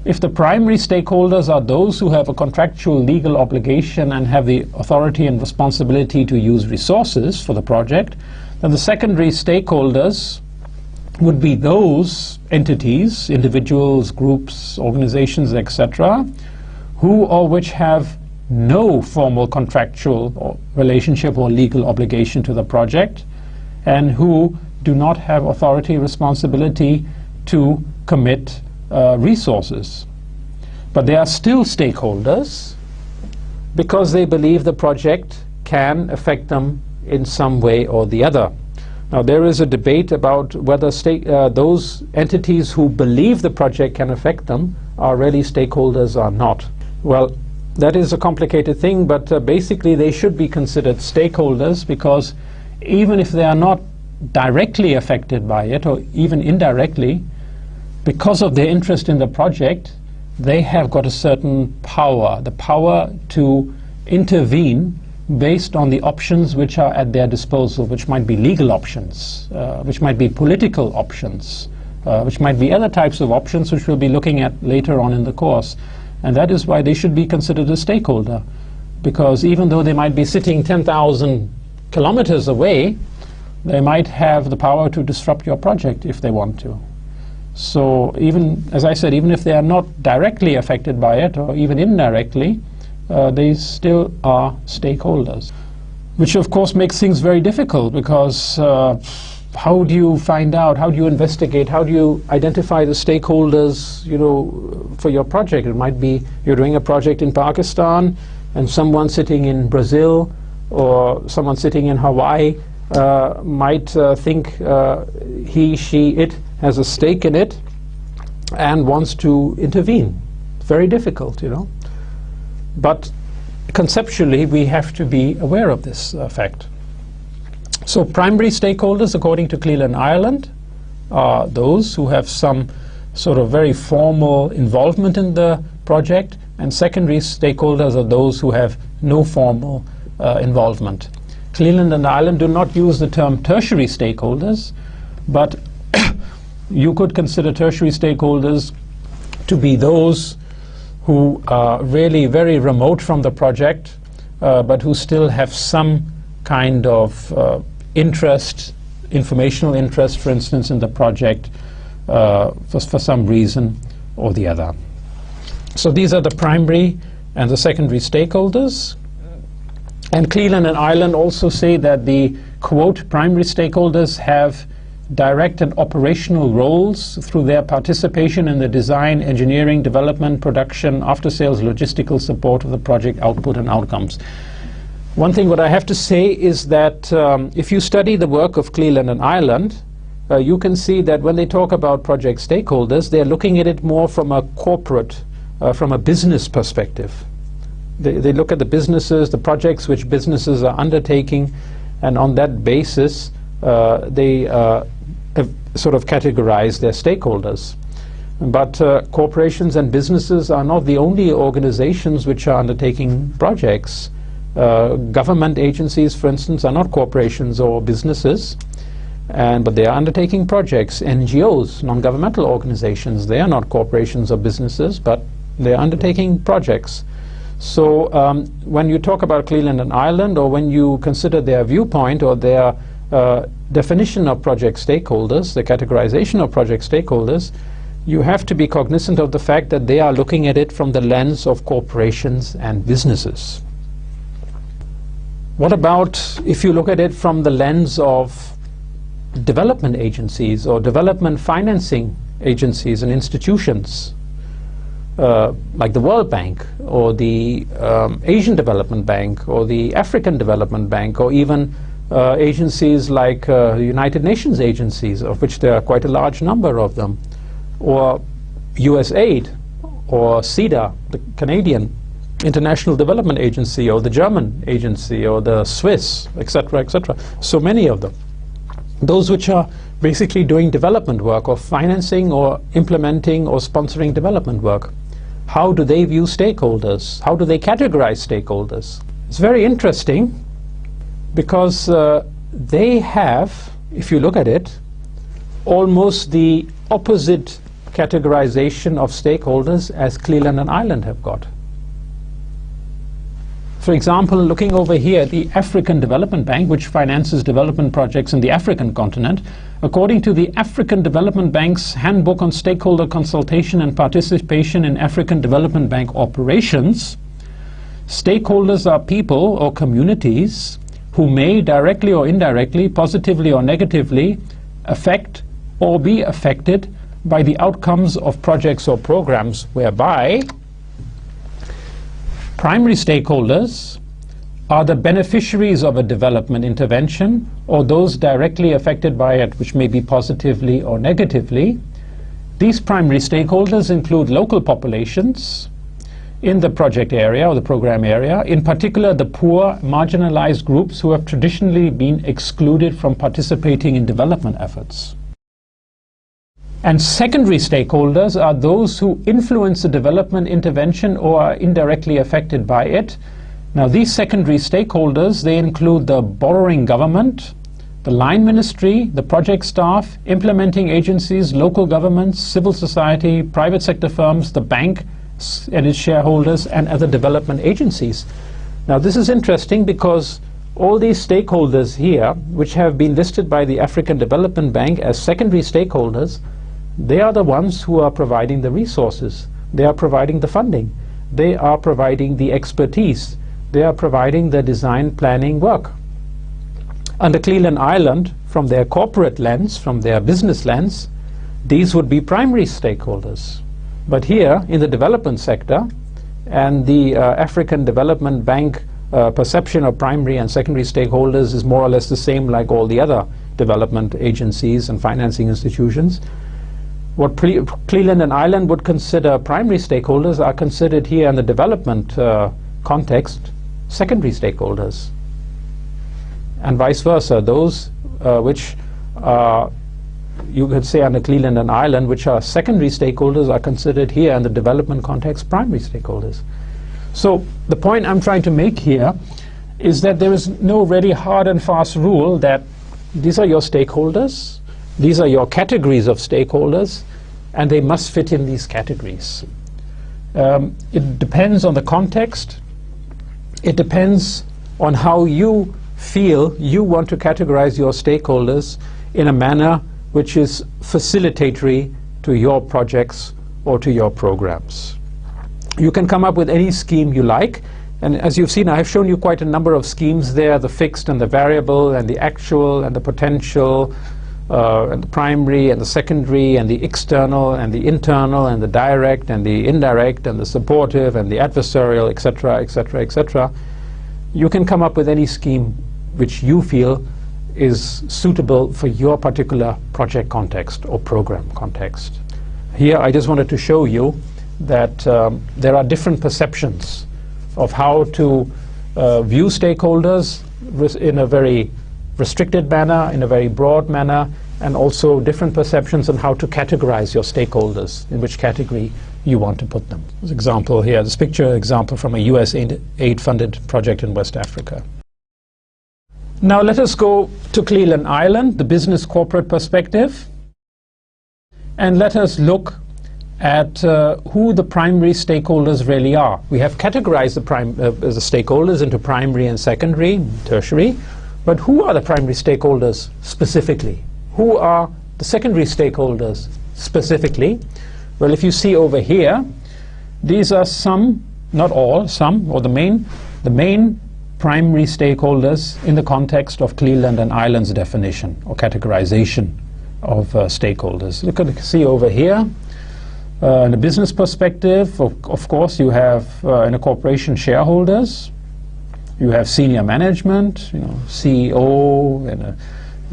if the primary stakeholders are those who have a contractual legal obligation and have the authority and responsibility to use resources for the project, then the secondary stakeholders would be those entities, individuals, groups, organizations, etc., who or which have no formal contractual relationship or legal obligation to the project, and who do not have authority, responsibility to commit resources. But they are still stakeholders because they believe the project can affect them in some way or the other. Now, there is a debate about whether those entities who believe the project can affect them are really stakeholders or not. Well, that is a complicated thing, but basically they should be considered stakeholders, because even if they are not directly affected by it, or even indirectly, because of their interest in the project, they have got a certain power, the power to intervene based on the options which are at their disposal, which might be legal options, which might be political options, which might be other types of options which we'll be looking at later on in the course. And that is why they should be considered a stakeholder, because even though they might be sitting 10,000 kilometers away, they might have the power to disrupt your project if they want to. So even, as I said, even if they are not directly affected by it, or even indirectly, they still are stakeholders. Which of course makes things very difficult, because how do you find out, how do you investigate, how do you identify the stakeholders, you know, for your project? It might be you're doing a project in Pakistan, and someone sitting in Brazil or someone sitting in Hawaii might think he, she, it has a stake in it and wants to intervene. Very difficult, you know. But conceptually, we have to be aware of this fact. So primary stakeholders, according to Cleland Ireland, are those who have some sort of very formal involvement in the project, and secondary stakeholders are those who have no formal involvement. Cleland and Ireland do not use the term tertiary stakeholders, but you could consider tertiary stakeholders to be those who are really very remote from the project, but who still have some kind of interest, informational interest, for instance, in the project for some reason or the other. So these are the primary and the secondary stakeholders. And Cleland and Ireland also say that the, quote, primary stakeholders have direct and operational roles through their participation in the design, engineering, development, production, after-sales logistical support of the project output and outcomes. One thing what I have to say is that if you study the work of Cleland and Ireland, you can see that when they talk about project stakeholders, they're looking at it more from a corporate, from a business perspective. They look at the businesses, the projects which businesses are undertaking, and on that basis they sort of categorize their stakeholders. But corporations and businesses are not the only organizations which are undertaking projects. Government agencies, for instance, are not corporations or businesses, but they are undertaking projects. NGOs, non-governmental organizations, they are not corporations or businesses, but they are undertaking projects. So when you talk about Cleland and Ireland, or when you consider their viewpoint or their definition of project stakeholders, the categorization of project stakeholders, you have to be cognizant of the fact that they are looking at it from the lens of corporations and businesses. What about if you look at it from the lens of development agencies or development financing agencies and institutions, like the World Bank or the Asian Development Bank or the African Development Bank, or even agencies like United Nations agencies, of which there are quite a large number of them, or USAID or CEDA, the Canadian International Development Agency, or the German agency, or the Swiss, etc., etc. So many of them. Those which are basically doing development work, or financing or implementing or sponsoring development work. How do they view stakeholders? How do they categorize stakeholders? It's very interesting because they have, if you look at it, almost the opposite categorization of stakeholders as Cleland and Ireland have got. For example, looking over here, the African Development Bank, which finances development projects in the African continent, according to the African Development Bank's Handbook on Stakeholder Consultation and Participation in African Development Bank Operations, stakeholders are people or communities who may directly or indirectly, positively or negatively, affect or be affected by the outcomes of projects or programs, whereby primary stakeholders are the beneficiaries of a development intervention, or those directly affected by it, which may be positively or negatively. These primary stakeholders include local populations in the project area or the program area, in particular the poor, marginalized groups who have traditionally been excluded from participating in development efforts. And secondary stakeholders are those who influence the development intervention or are indirectly affected by it. Now, these secondary stakeholders, they include the borrowing government, the line ministry, the project staff, implementing agencies, local governments, civil society, private sector firms, the bank and its shareholders, and other development agencies. Now, this is interesting because all these stakeholders here, which have been listed by the African Development Bank as secondary stakeholders, they are the ones who are providing the resources. They are providing the funding. They are providing the expertise. They are providing the design planning work. Under Cleland Ireland, from their corporate lens, from their business lens, these would be primary stakeholders. But here, in the development sector, and the African Development Bank perception of primary and secondary stakeholders is more or less the same like all the other development agencies and financing institutions. What Cleland and Ireland would consider primary stakeholders are considered here in the development context secondary stakeholders, and vice versa. Those which are, you could say, under Cleland and Ireland, which are secondary stakeholders, are considered here in the development context primary stakeholders. So the point I'm trying to make here is that there is no very hard and fast rule that these are your stakeholders, these are your categories of stakeholders, and they must fit in these categories. It depends on the context. It depends on how you feel you want to categorize your stakeholders in a manner which is facilitatory to your projects or to your programs. You can come up with any scheme you like, and as you've seen, I have shown you quite a number of schemes there, the fixed and the variable and the actual and the potential, and the primary and the secondary and the external and the internal and the direct and the indirect and the supportive and the adversarial, etc., etc., etc. You can come up with any scheme which you feel is suitable for your particular project context or program context. Here I just wanted to show you that there are different perceptions of how to view stakeholders in a very restricted manner, in a very broad manner, and also different perceptions on how to categorize your stakeholders, in which category you want to put them. This example here, this picture example from a US aid-funded project in West Africa. Now let us go to Cleveland Island, the business corporate perspective, and let us look at who the primary stakeholders really are. We have categorized the stakeholders into primary and secondary, tertiary, but who are the primary stakeholders specifically? Who are the secondary stakeholders specifically? Well, if you see over here, these are some, not all, some, or the main primary stakeholders in the context of Cleveland and Island's definition or categorization of stakeholders. Look at, see over here, in a business perspective, of course, you have in a corporation shareholders, you have senior management, CEO and a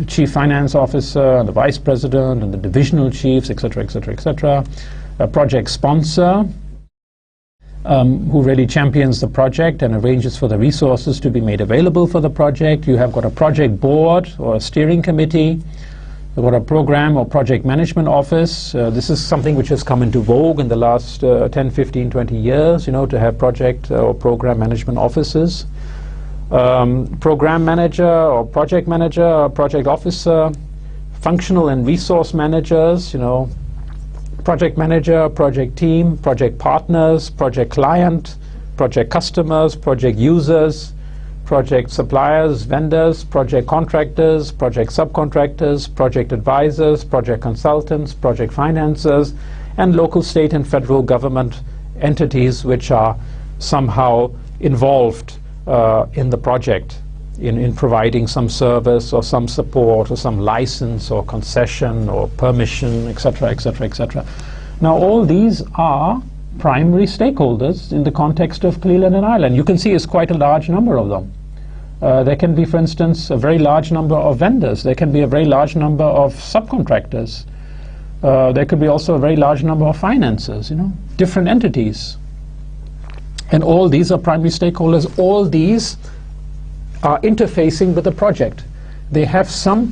chief finance officer and the vice president and the divisional chiefs, etc., etc., etc. A project sponsor who really champions the project and arranges for the resources to be made available for the project. You have got a project board or a steering committee. You've got a program or project management office. This is something which has come into vogue in the last 10, 15, 20 years, to have project or program management offices. Program manager or project officer, functional and resource managers, project manager, project team, project partners, project client, project customers, project users, project suppliers, vendors, project contractors, project subcontractors, project advisors, project consultants, project financiers, and local, state, and federal government entities which are somehow involved in the project, in providing some service or some support or some license or concession or permission, etc., etc., etc. Now all these are primary stakeholders in the context of Cleveland and Island. You can see it's quite a large number of them. There can be, for instance, a very large number of vendors. There can be a very large number of subcontractors. There could be also a very large number of financiers, different entities. And all these are primary stakeholders. All these are interfacing with the project. They have some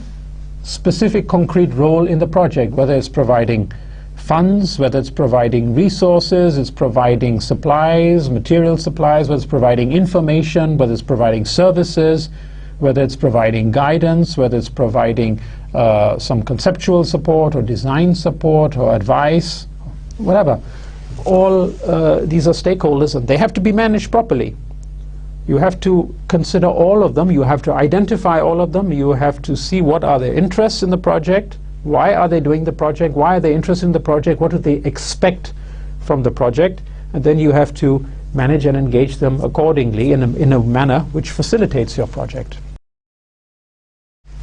specific concrete role in the project, whether it's providing funds, whether it's providing resources, it's providing supplies, material supplies, whether it's providing information, whether it's providing services, whether it's providing guidance, whether it's providing some conceptual support or design support or advice, whatever. All these are stakeholders, and they have to be managed properly. You have to consider all of them. You have to identify all of them. You have to see what are their interests in the project. Why are they doing the project? Why are they interested in the project? What do they expect from the project? And then you have to manage and engage them accordingly in a manner which facilitates your project.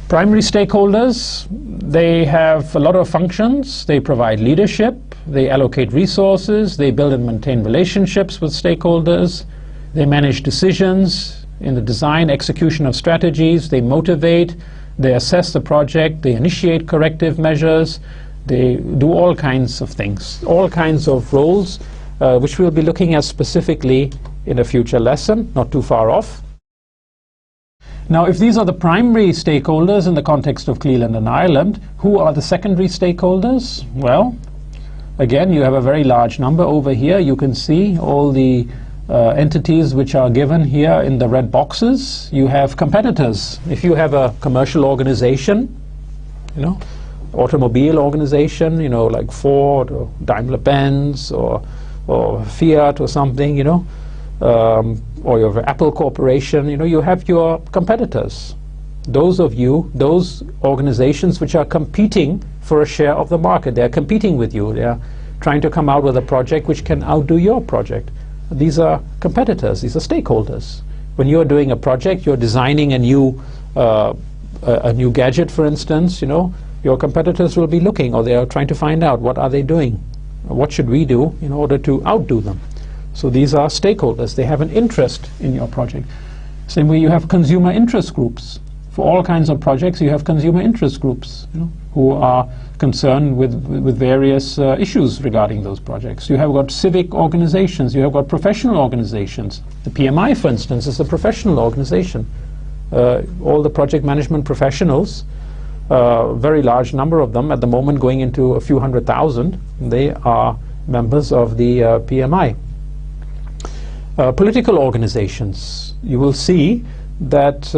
Primary stakeholders, they have a lot of functions. They provide leadership. They allocate resources. They build and maintain relationships with stakeholders. They manage decisions in the design, execution of strategies. They motivate. They assess the project. They initiate corrective measures. They do all kinds of things, all kinds of roles, which we'll be looking at specifically in a future lesson, not too far off. Now, if these are the primary stakeholders in the context of Cleveland and Island, who are the secondary stakeholders? Well, again, you have a very large number over here. You can see all the entities which are given here in the red boxes. You have competitors. If you have a commercial organization, automobile organization, like Ford or Daimler-Benz or Fiat or something, or you have Apple Corporation, you have your competitors. Those organizations which are competing for a share of the market. They're competing with you. They're trying to come out with a project which can outdo your project. These are competitors. These are stakeholders. When you're doing a project, you're designing a new gadget, for instance, your competitors will be looking, or they are trying to find out what are they doing. What should we do in order to outdo them? So these are stakeholders. They have an interest in your project. Same way you have consumer interest groups. For all kinds of projects, you have consumer interest groups, who are concerned with various issues regarding those projects. You have got civic organizations, you have got professional organizations. The PMI, for instance, is a professional organization. All the project management professionals, very large number of them, at the moment going into a few 100,000, they are members of the PMI. Political organizations, you will see that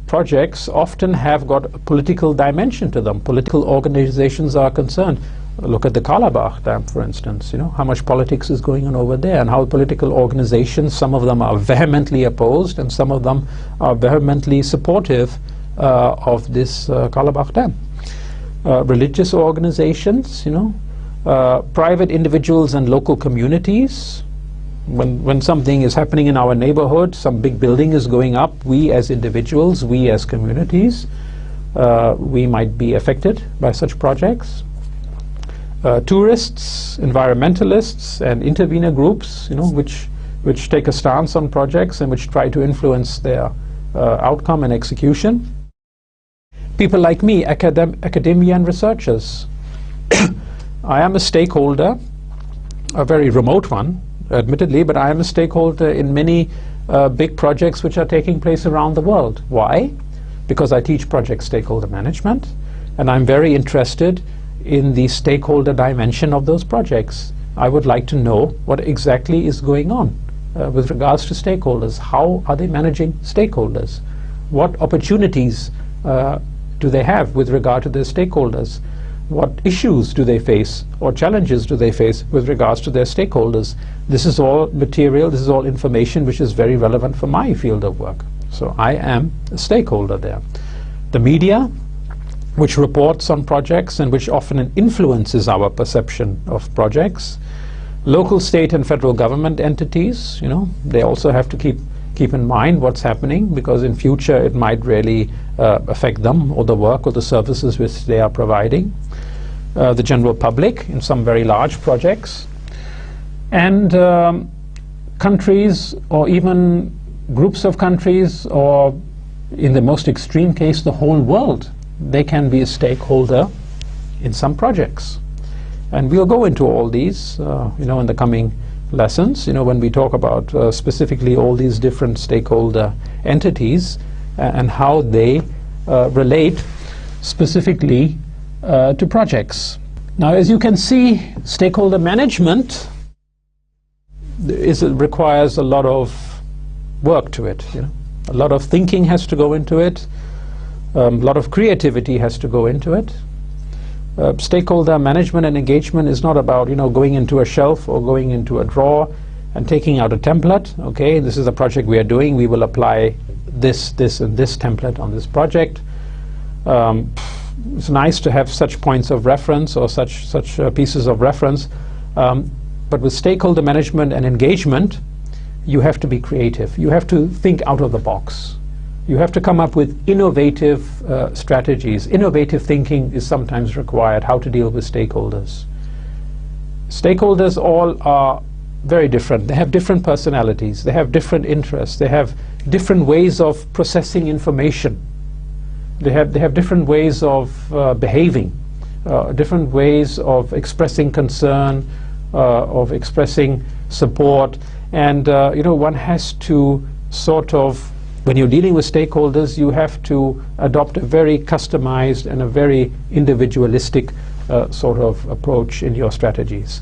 projects often have got a political dimension to them. Political organizations are concerned. Look at the Karlsbach Dam, for instance, how much politics is going on over there, and how political organizations, some of them are vehemently opposed and some of them are vehemently supportive of this Karlsbach Dam. Religious organizations, private individuals and local communities. When something is happening in our neighborhood, some big building is going up, we as individuals, we as communities, we might be affected by such projects. Tourists, environmentalists, and intervener groups, which take a stance on projects and which try to influence their outcome and execution. People like me, academia and researchers. I am a stakeholder, a very remote one, admittedly, but I am a stakeholder in many big projects which are taking place around the world. Why? Because I teach project stakeholder management, and I'm very interested in the stakeholder dimension of those projects. I would like to know what exactly is going on with regards to stakeholders. How are they managing stakeholders? What opportunities do they have with regard to their stakeholders? What issues do they face or challenges do they face with regards to their stakeholders? This is all material, this is all information which is very relevant for my field of work. So I am a stakeholder there. The media, which reports on projects and which often influences our perception of projects. Local, state and federal government entities, they also have to keep in mind what's happening, because in future it might really affect them or the work or the services which they are providing. The general public in some very large projects, and countries or even groups of countries, or in the most extreme case the whole world, they can be a stakeholder in some projects. And we'll go into all these in the coming lessons, when we talk about specifically all these different stakeholder entities and how they relate specifically to projects. Now, as you can see, stakeholder management requires a lot of work to it. A lot of thinking has to go into it. A lot of creativity has to go into it. Stakeholder management and engagement is not about going into a shelf or going into a drawer and taking out a template. Okay, this is a project we are doing. We will apply this, and this template on this project. It's nice to have such points of reference or such pieces of reference, but with stakeholder management and engagement, you have to be creative. You have to think out of the box. You have to come up with innovative strategies. Innovative thinking is sometimes required, how to deal with stakeholders. Stakeholders all are very different. They have different personalities. They have different interests. They have different ways of processing information. They have different ways of behaving, different ways of expressing concern, of expressing support. And one has to sort of, when you're dealing with stakeholders, you have to adopt a very customized and a very individualistic sort of approach in your strategies.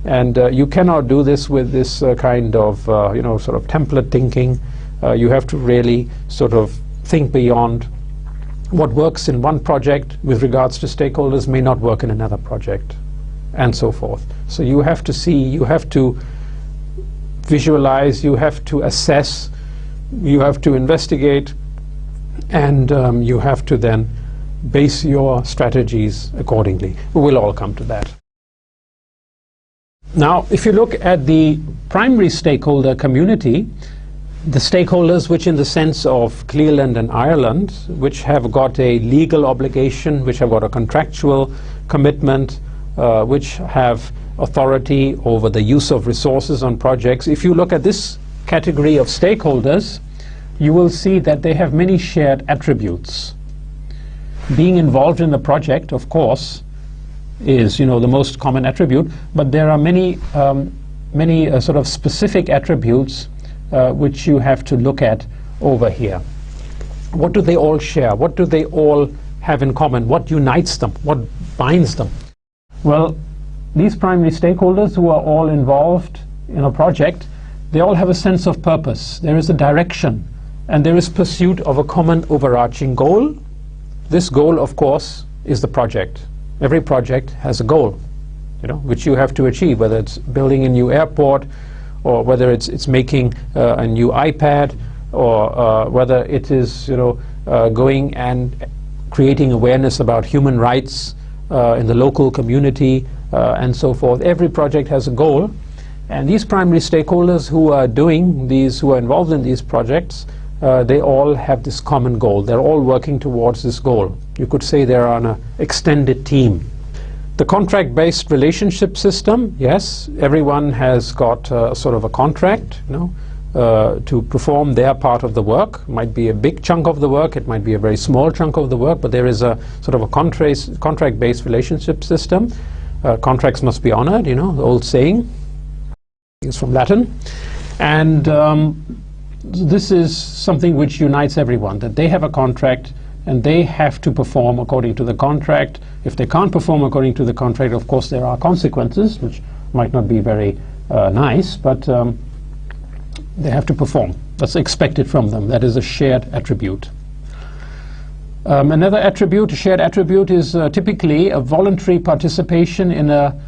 And you cannot do this with this kind of sort of template thinking. You have to really sort of think beyond. What works in one project with regards to stakeholders may not work in another project, and so forth. So you have to see, you have to visualize, you have to assess, you have to investigate, and you have to then base your strategies accordingly. We'll all come to that. Now, if you look at the primary stakeholder community, the stakeholders which in the sense of Cleveland and Ireland, which have got a legal obligation, which have got a contractual commitment, which have authority over the use of resources on projects. If you look at this category of stakeholders, you will see that they have many shared attributes. Being involved in the project, of course, is, you know, the most common attribute, but there are many sort of specific attributes which you have to look at over here. What do they all share? What do they all have in common? What unites them? What binds them? Well, these primary stakeholders who are all involved in a project, they all have a sense of purpose. There is a direction, and there is pursuit of a common overarching goal. This goal, of course, is the project. Every project has a goal, you know, which you have to achieve, whether it's building a new airport, or whether it's making a new iPad, or whether it is, you know, going and creating awareness about human rights in the local community, and so forth. Every project has a goal, and these primary stakeholders who are involved in these projects, they all have this common goal. They're all working towards this goal. You could say they're on an extended team. The contract-based relationship system, yes, everyone has got sort of a contract, you know, to perform their part of the work. It might be a big chunk of the work, it might be a very small chunk of the work, but there is a sort of a contract-based relationship system. Contracts must be honored, you know, the old saying. It's from Latin. And this is something which unites everyone, that they have a contract and they have to perform according to the contract. If they can't perform according to the contract, of course there are consequences, which might not be very nice, but they have to perform. That's expected from them. That is a shared attribute. Another attribute, a shared attribute, is typically a voluntary participation in a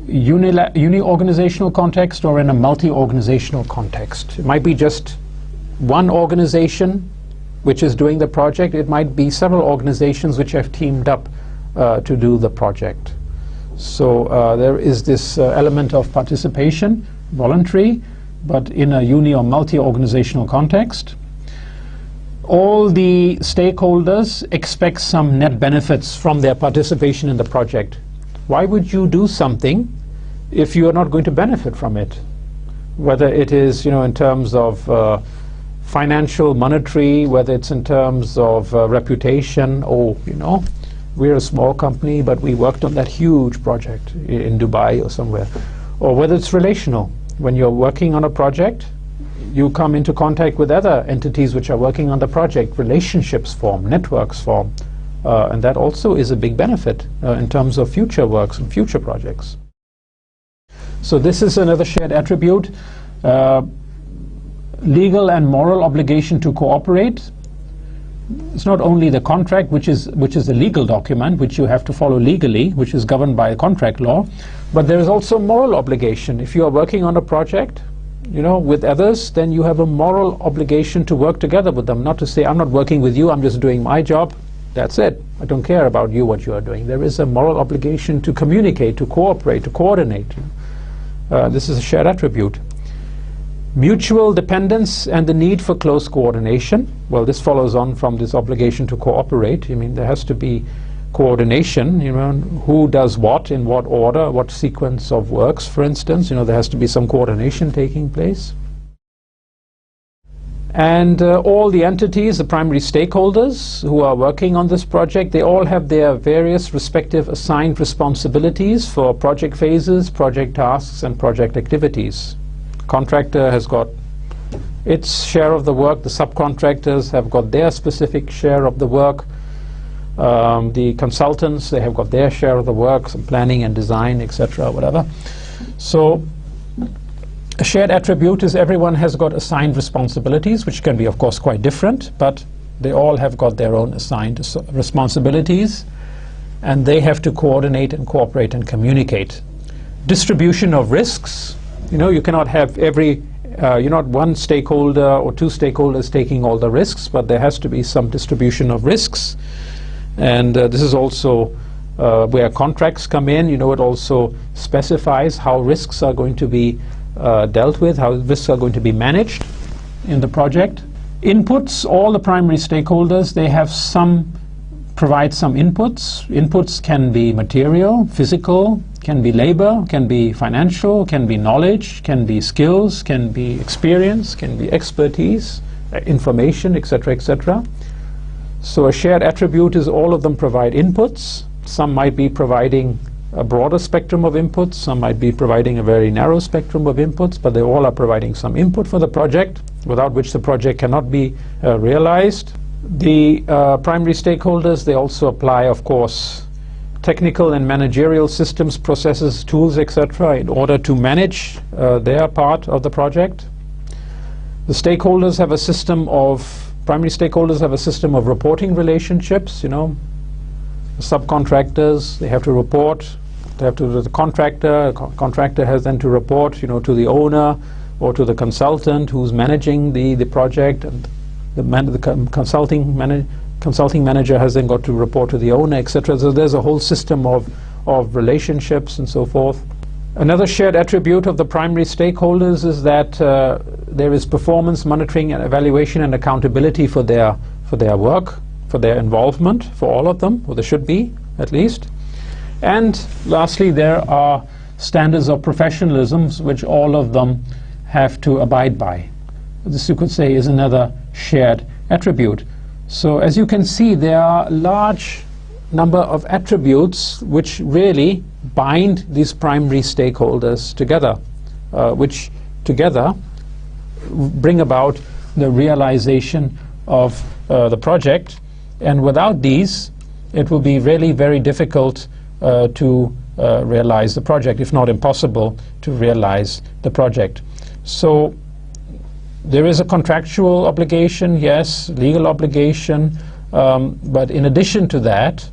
uni-organizational context or in a multi-organizational context. It might be just one organization which is doing the project. It might be several organizations which have teamed up to do the project. So there is this element of participation, voluntary, but in a uni or multi-organizational context. All the stakeholders expect some net benefits from their participation in the project. Why would you do something if you are not going to benefit from it? Whether it is, you know, in terms of financial, monetary, whether it's in terms of reputation, or, you know, we're a small company, but we worked on that huge project in Dubai or somewhere. Or whether it's relational. When you're working on a project, you come into contact with other entities which are working on the project. Relationships form, networks form, and that also is a big benefit in terms of future works and future projects. So this is another shared attribute. Legal and moral obligation to cooperate. It's not only the contract, which is a legal document which you have to follow legally, which is governed by contract law, but there is also moral obligation. If you are working on a project, you know, with others, then you have a moral obligation to work together with them, not to say, I'm not working with you, I'm just doing my job, that's it, I don't care about you, what you are doing. There is a moral obligation to communicate, to cooperate, to coordinate. This is a shared attribute. Mutual dependence and the need for close coordination. Well, this follows on from this obligation to cooperate. I mean, there has to be coordination, you know, who does what, in what order, what sequence of works, for instance. You know, there has to be some coordination taking place. And all the entities, the primary stakeholders who are working on this project, they all have their various respective assigned responsibilities for project phases, project tasks, and project activities. Contractor has got its share of the work, the subcontractors have got their specific share of the work, the consultants, they have got their share of the work, some planning and design, etc., whatever. So a shared attribute is everyone has got assigned responsibilities, which can be, of course, quite different, but they all have got their own assigned responsibilities, and they have to coordinate and cooperate and communicate. Distribution of risks. You know, you cannot have you're not one stakeholder or two stakeholders taking all the risks, but there has to be some distribution of risks. And this is also where contracts come in. You know, it also specifies how risks are going to be dealt with, how risks are going to be managed in the project. Inputs, all the primary stakeholders, they have provide some inputs. Inputs can be material, physical, can be labor, can be financial, can be knowledge, can be skills, can be experience, can be expertise, information, etc., etc. So a shared attribute is all of them provide inputs. Some might be providing a broader spectrum of inputs, some might be providing a very narrow spectrum of inputs, but they all are providing some input for the project, without which the project cannot be realized. The primary stakeholders, they also apply, of course, technical and managerial systems, processes, tools, etc., in order to manage their part of the project. The stakeholders have a system of primary stakeholders have a system of reporting relationships. Subcontractors, they have to report. They have to the contractor. Contractor has then to report, to the owner or to the consultant who's managing the project, and the consulting manager has then got to report to the owner, etc. So there's a whole system of relationships and so forth. Another shared attribute of the primary stakeholders is that there is performance monitoring and evaluation and accountability for their work, for their involvement, for all of them, or there should be at least. And lastly, there are standards of professionalism which all of them have to abide by. This, you could say, is another shared attribute. So as you can see, there are a large number of attributes which really bind these primary stakeholders together, which together bring about the realization of the project. And without these, it will be really very difficult to realize the project, if not impossible to realize the project. So there is a contractual obligation, yes, legal obligation, but in addition to that,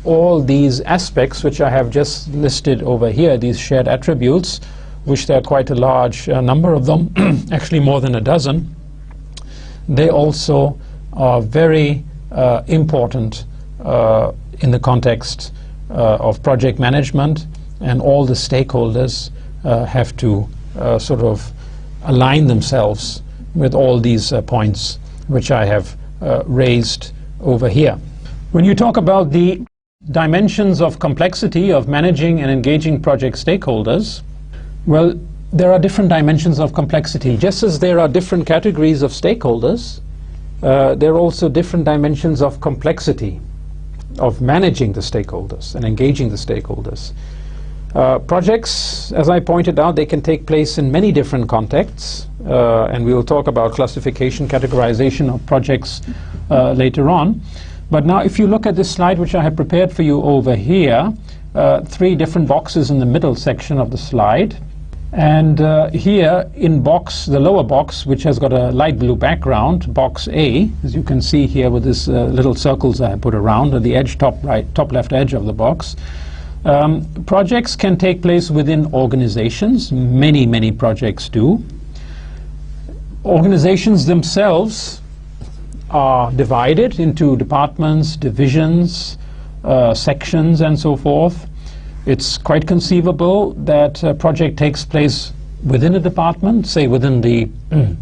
all these aspects which I have just listed over here, these shared attributes, which there are quite a large number of them, actually more than a dozen, they also are very important in the context of project management, and all the stakeholders have to sort of align themselves with all these points which I have raised over here. When you talk about the dimensions of complexity of managing and engaging project stakeholders, well, there are different dimensions of complexity. Just as there are different categories of stakeholders, there are also different dimensions of complexity of managing the stakeholders and engaging the stakeholders. Projects, as I pointed out, they can take place in many different contexts, and we will talk about classification, categorization of projects later on. But now if you look at this slide which I have prepared for you over here, 3 different boxes in the middle section of the slide. And here in the lower box, which has got a light blue background, box A, as you can see here with these little circles I put around at the edge, top left edge of the box. Projects can take place within organizations. Many projects do. Organizations themselves are divided into departments, divisions, sections, and so forth. It's quite conceivable that a project takes place within a department, say within the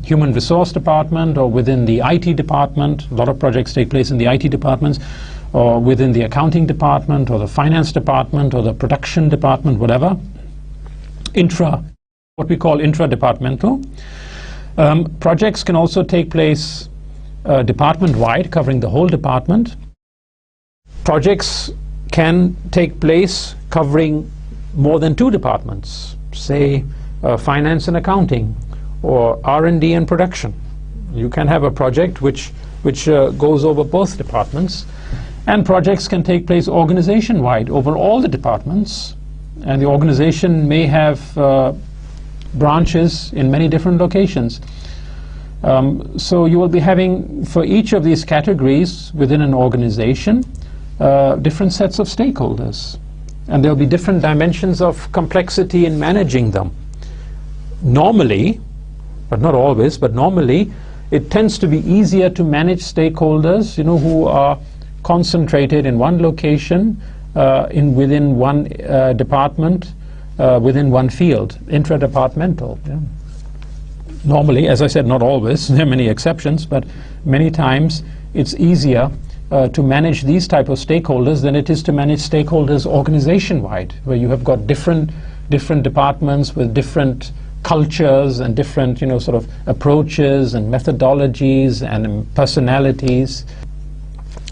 human resource department or within the IT department. A lot of projects take place in the IT departments, or within the accounting department or the finance department or the production department, whatever. What we call intra-departmental. Projects can also take place department-wide, covering the whole department. Projects can take place covering more than 2 departments, say finance and accounting, or R&D and production. You can have a project which goes over both departments. And projects can take place organization-wide over all the departments, and the organization may have branches in many different locations. So you will be having, for each of these categories within an organization, different sets of stakeholders, and there will be different dimensions of complexity in managing them. Normally, but not always, but normally it tends to be easier to manage stakeholders who are concentrated in one location, within one department, within one field, intra-departmental. Yeah. Normally, as I said, not always, there are many exceptions, but many times it's easier to manage these type of stakeholders than it is to manage stakeholders organization-wide, where you have got different departments with different cultures and different, sort of approaches and methodologies and personalities.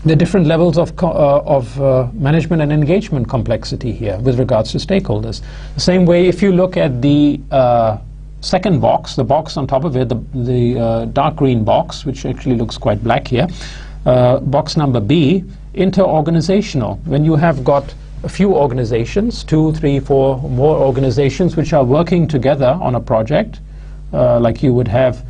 There are different levels of management and engagement complexity here with regards to stakeholders. The same way, if you look at the second box, the box on top of it, the dark green box, which actually looks quite black here, box number B, inter-organizational. When you have got a few organizations, 2, 3, 4 more organizations which are working together on a project, like you would have,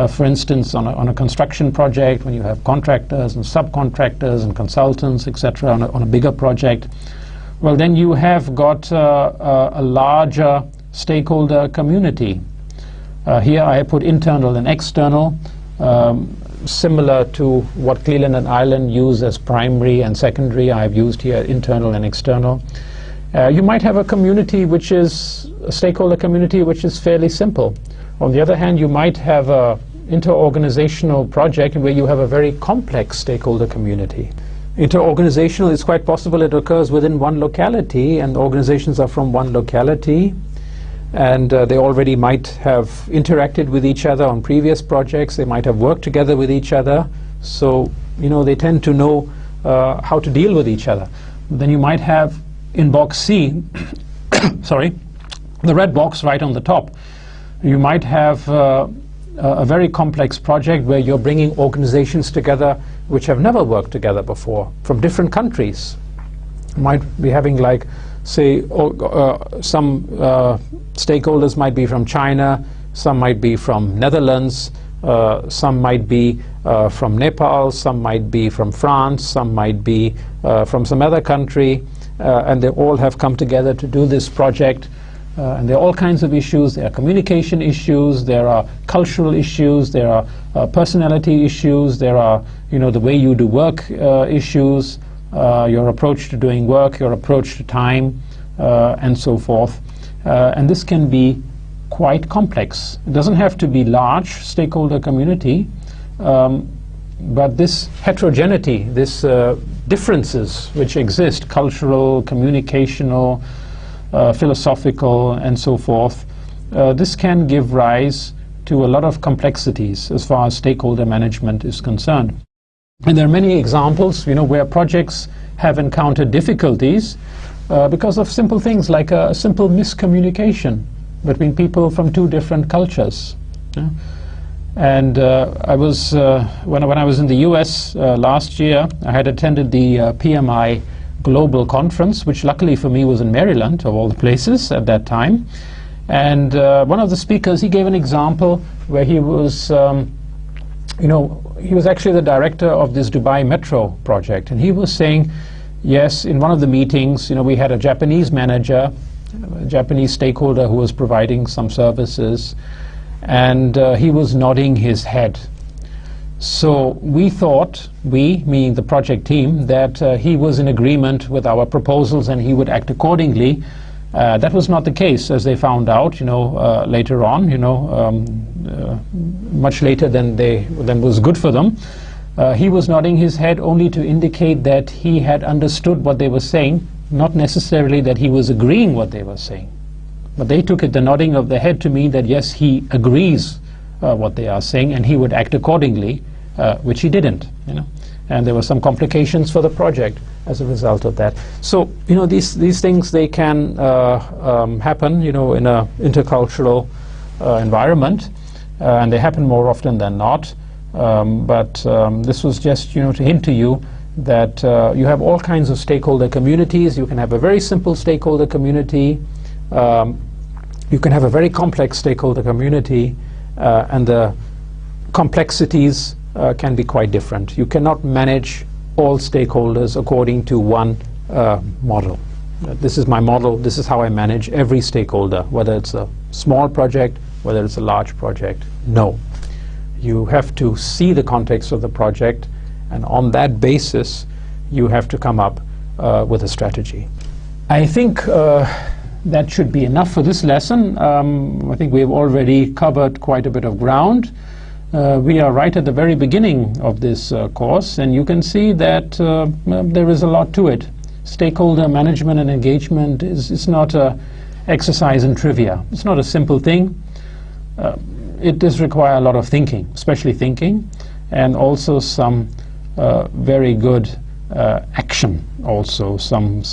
for instance, on a construction project, when you have contractors and subcontractors and consultants, etc., on a bigger project, well, then you have got a larger stakeholder community. Here I put internal and external, similar to what Cleland and Ireland use as primary and secondary. I've used here internal and external. You might have a community which is a stakeholder community which is fairly simple. On the other hand, you might have a inter-organizational project where you have a very complex stakeholder community. Inter-organizational, is quite possible it occurs within one locality, and organizations are from one locality, and they already might have interacted with each other on previous projects. They might have worked together with each other, so they tend to know how to deal with each other. Then you might have in box C sorry, the red box right on the top, you might have a very complex project where you're bringing organizations together which have never worked together before from different countries. You might be having, like, say, some stakeholders might be from China, some might be from Netherlands, some might be from Nepal, some might be from France, some might be from some other country, and they all have come together to do this project. And there are all kinds of issues. There are communication issues, there are cultural issues, there are personality issues, there are, the way you do work issues, your approach to doing work, your approach to time, and so forth. And this can be quite complex. It doesn't have to be large stakeholder community, but this heterogeneity, this differences which exist, cultural, communicational, philosophical, and so forth, this can give rise to a lot of complexities as far as stakeholder management is concerned. And there are many examples, where projects have encountered difficulties because of simple things like a simple miscommunication between people from two different cultures. And I was when I was in the US last year, I had attended the PMI Global Conference, which luckily for me was in Maryland, of all the places at that time. And one of the speakers, he gave an example where he was, he was actually the director of this Dubai Metro project, and he was saying, yes, in one of the meetings, we had a Japanese manager, a Japanese stakeholder who was providing some services, and he was nodding his head. So we thought, meaning the project team, that he was in agreement with our proposals and he would act accordingly. That was not the case, as they found out, later on, much later than was good for them. He was nodding his head only to indicate that he had understood what they were saying, not necessarily that he was agreeing what they were saying. But they took it, the nodding of the head, to mean that yes, he agrees what they are saying and he would act accordingly, which he didn't, and there were some complications for the project as a result of that. So these things, they can happen in a intercultural environment, and they happen more often than not, but this was just to hint to you that you have all kinds of stakeholder communities. You can have a very simple stakeholder community, you can have a very complex stakeholder community, and the complexities can be quite different. You cannot manage all stakeholders according to one model. This is my model, this is how I manage every stakeholder, whether it's a small project, whether it's a large project. No. You have to see the context of the project, and on that basis you have to come up with a strategy. I think that should be enough for this lesson. I think we've already covered quite a bit of ground. We are right at the very beginning of this course, and you can see that there is a lot to it. Stakeholder management and engagement is not an exercise in trivia. It's not a simple thing. it does require a lot of thinking, especially thinking, and also some very good action, also some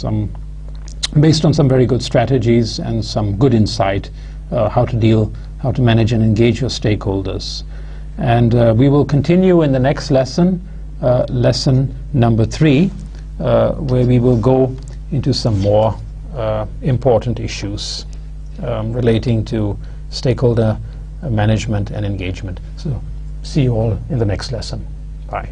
based on some very good strategies and some good insight how to manage and engage your stakeholders. And we will continue in the next lesson, lesson number 3, where we will go into some more important issues relating to stakeholder management and engagement. So see you all in the next lesson. Bye.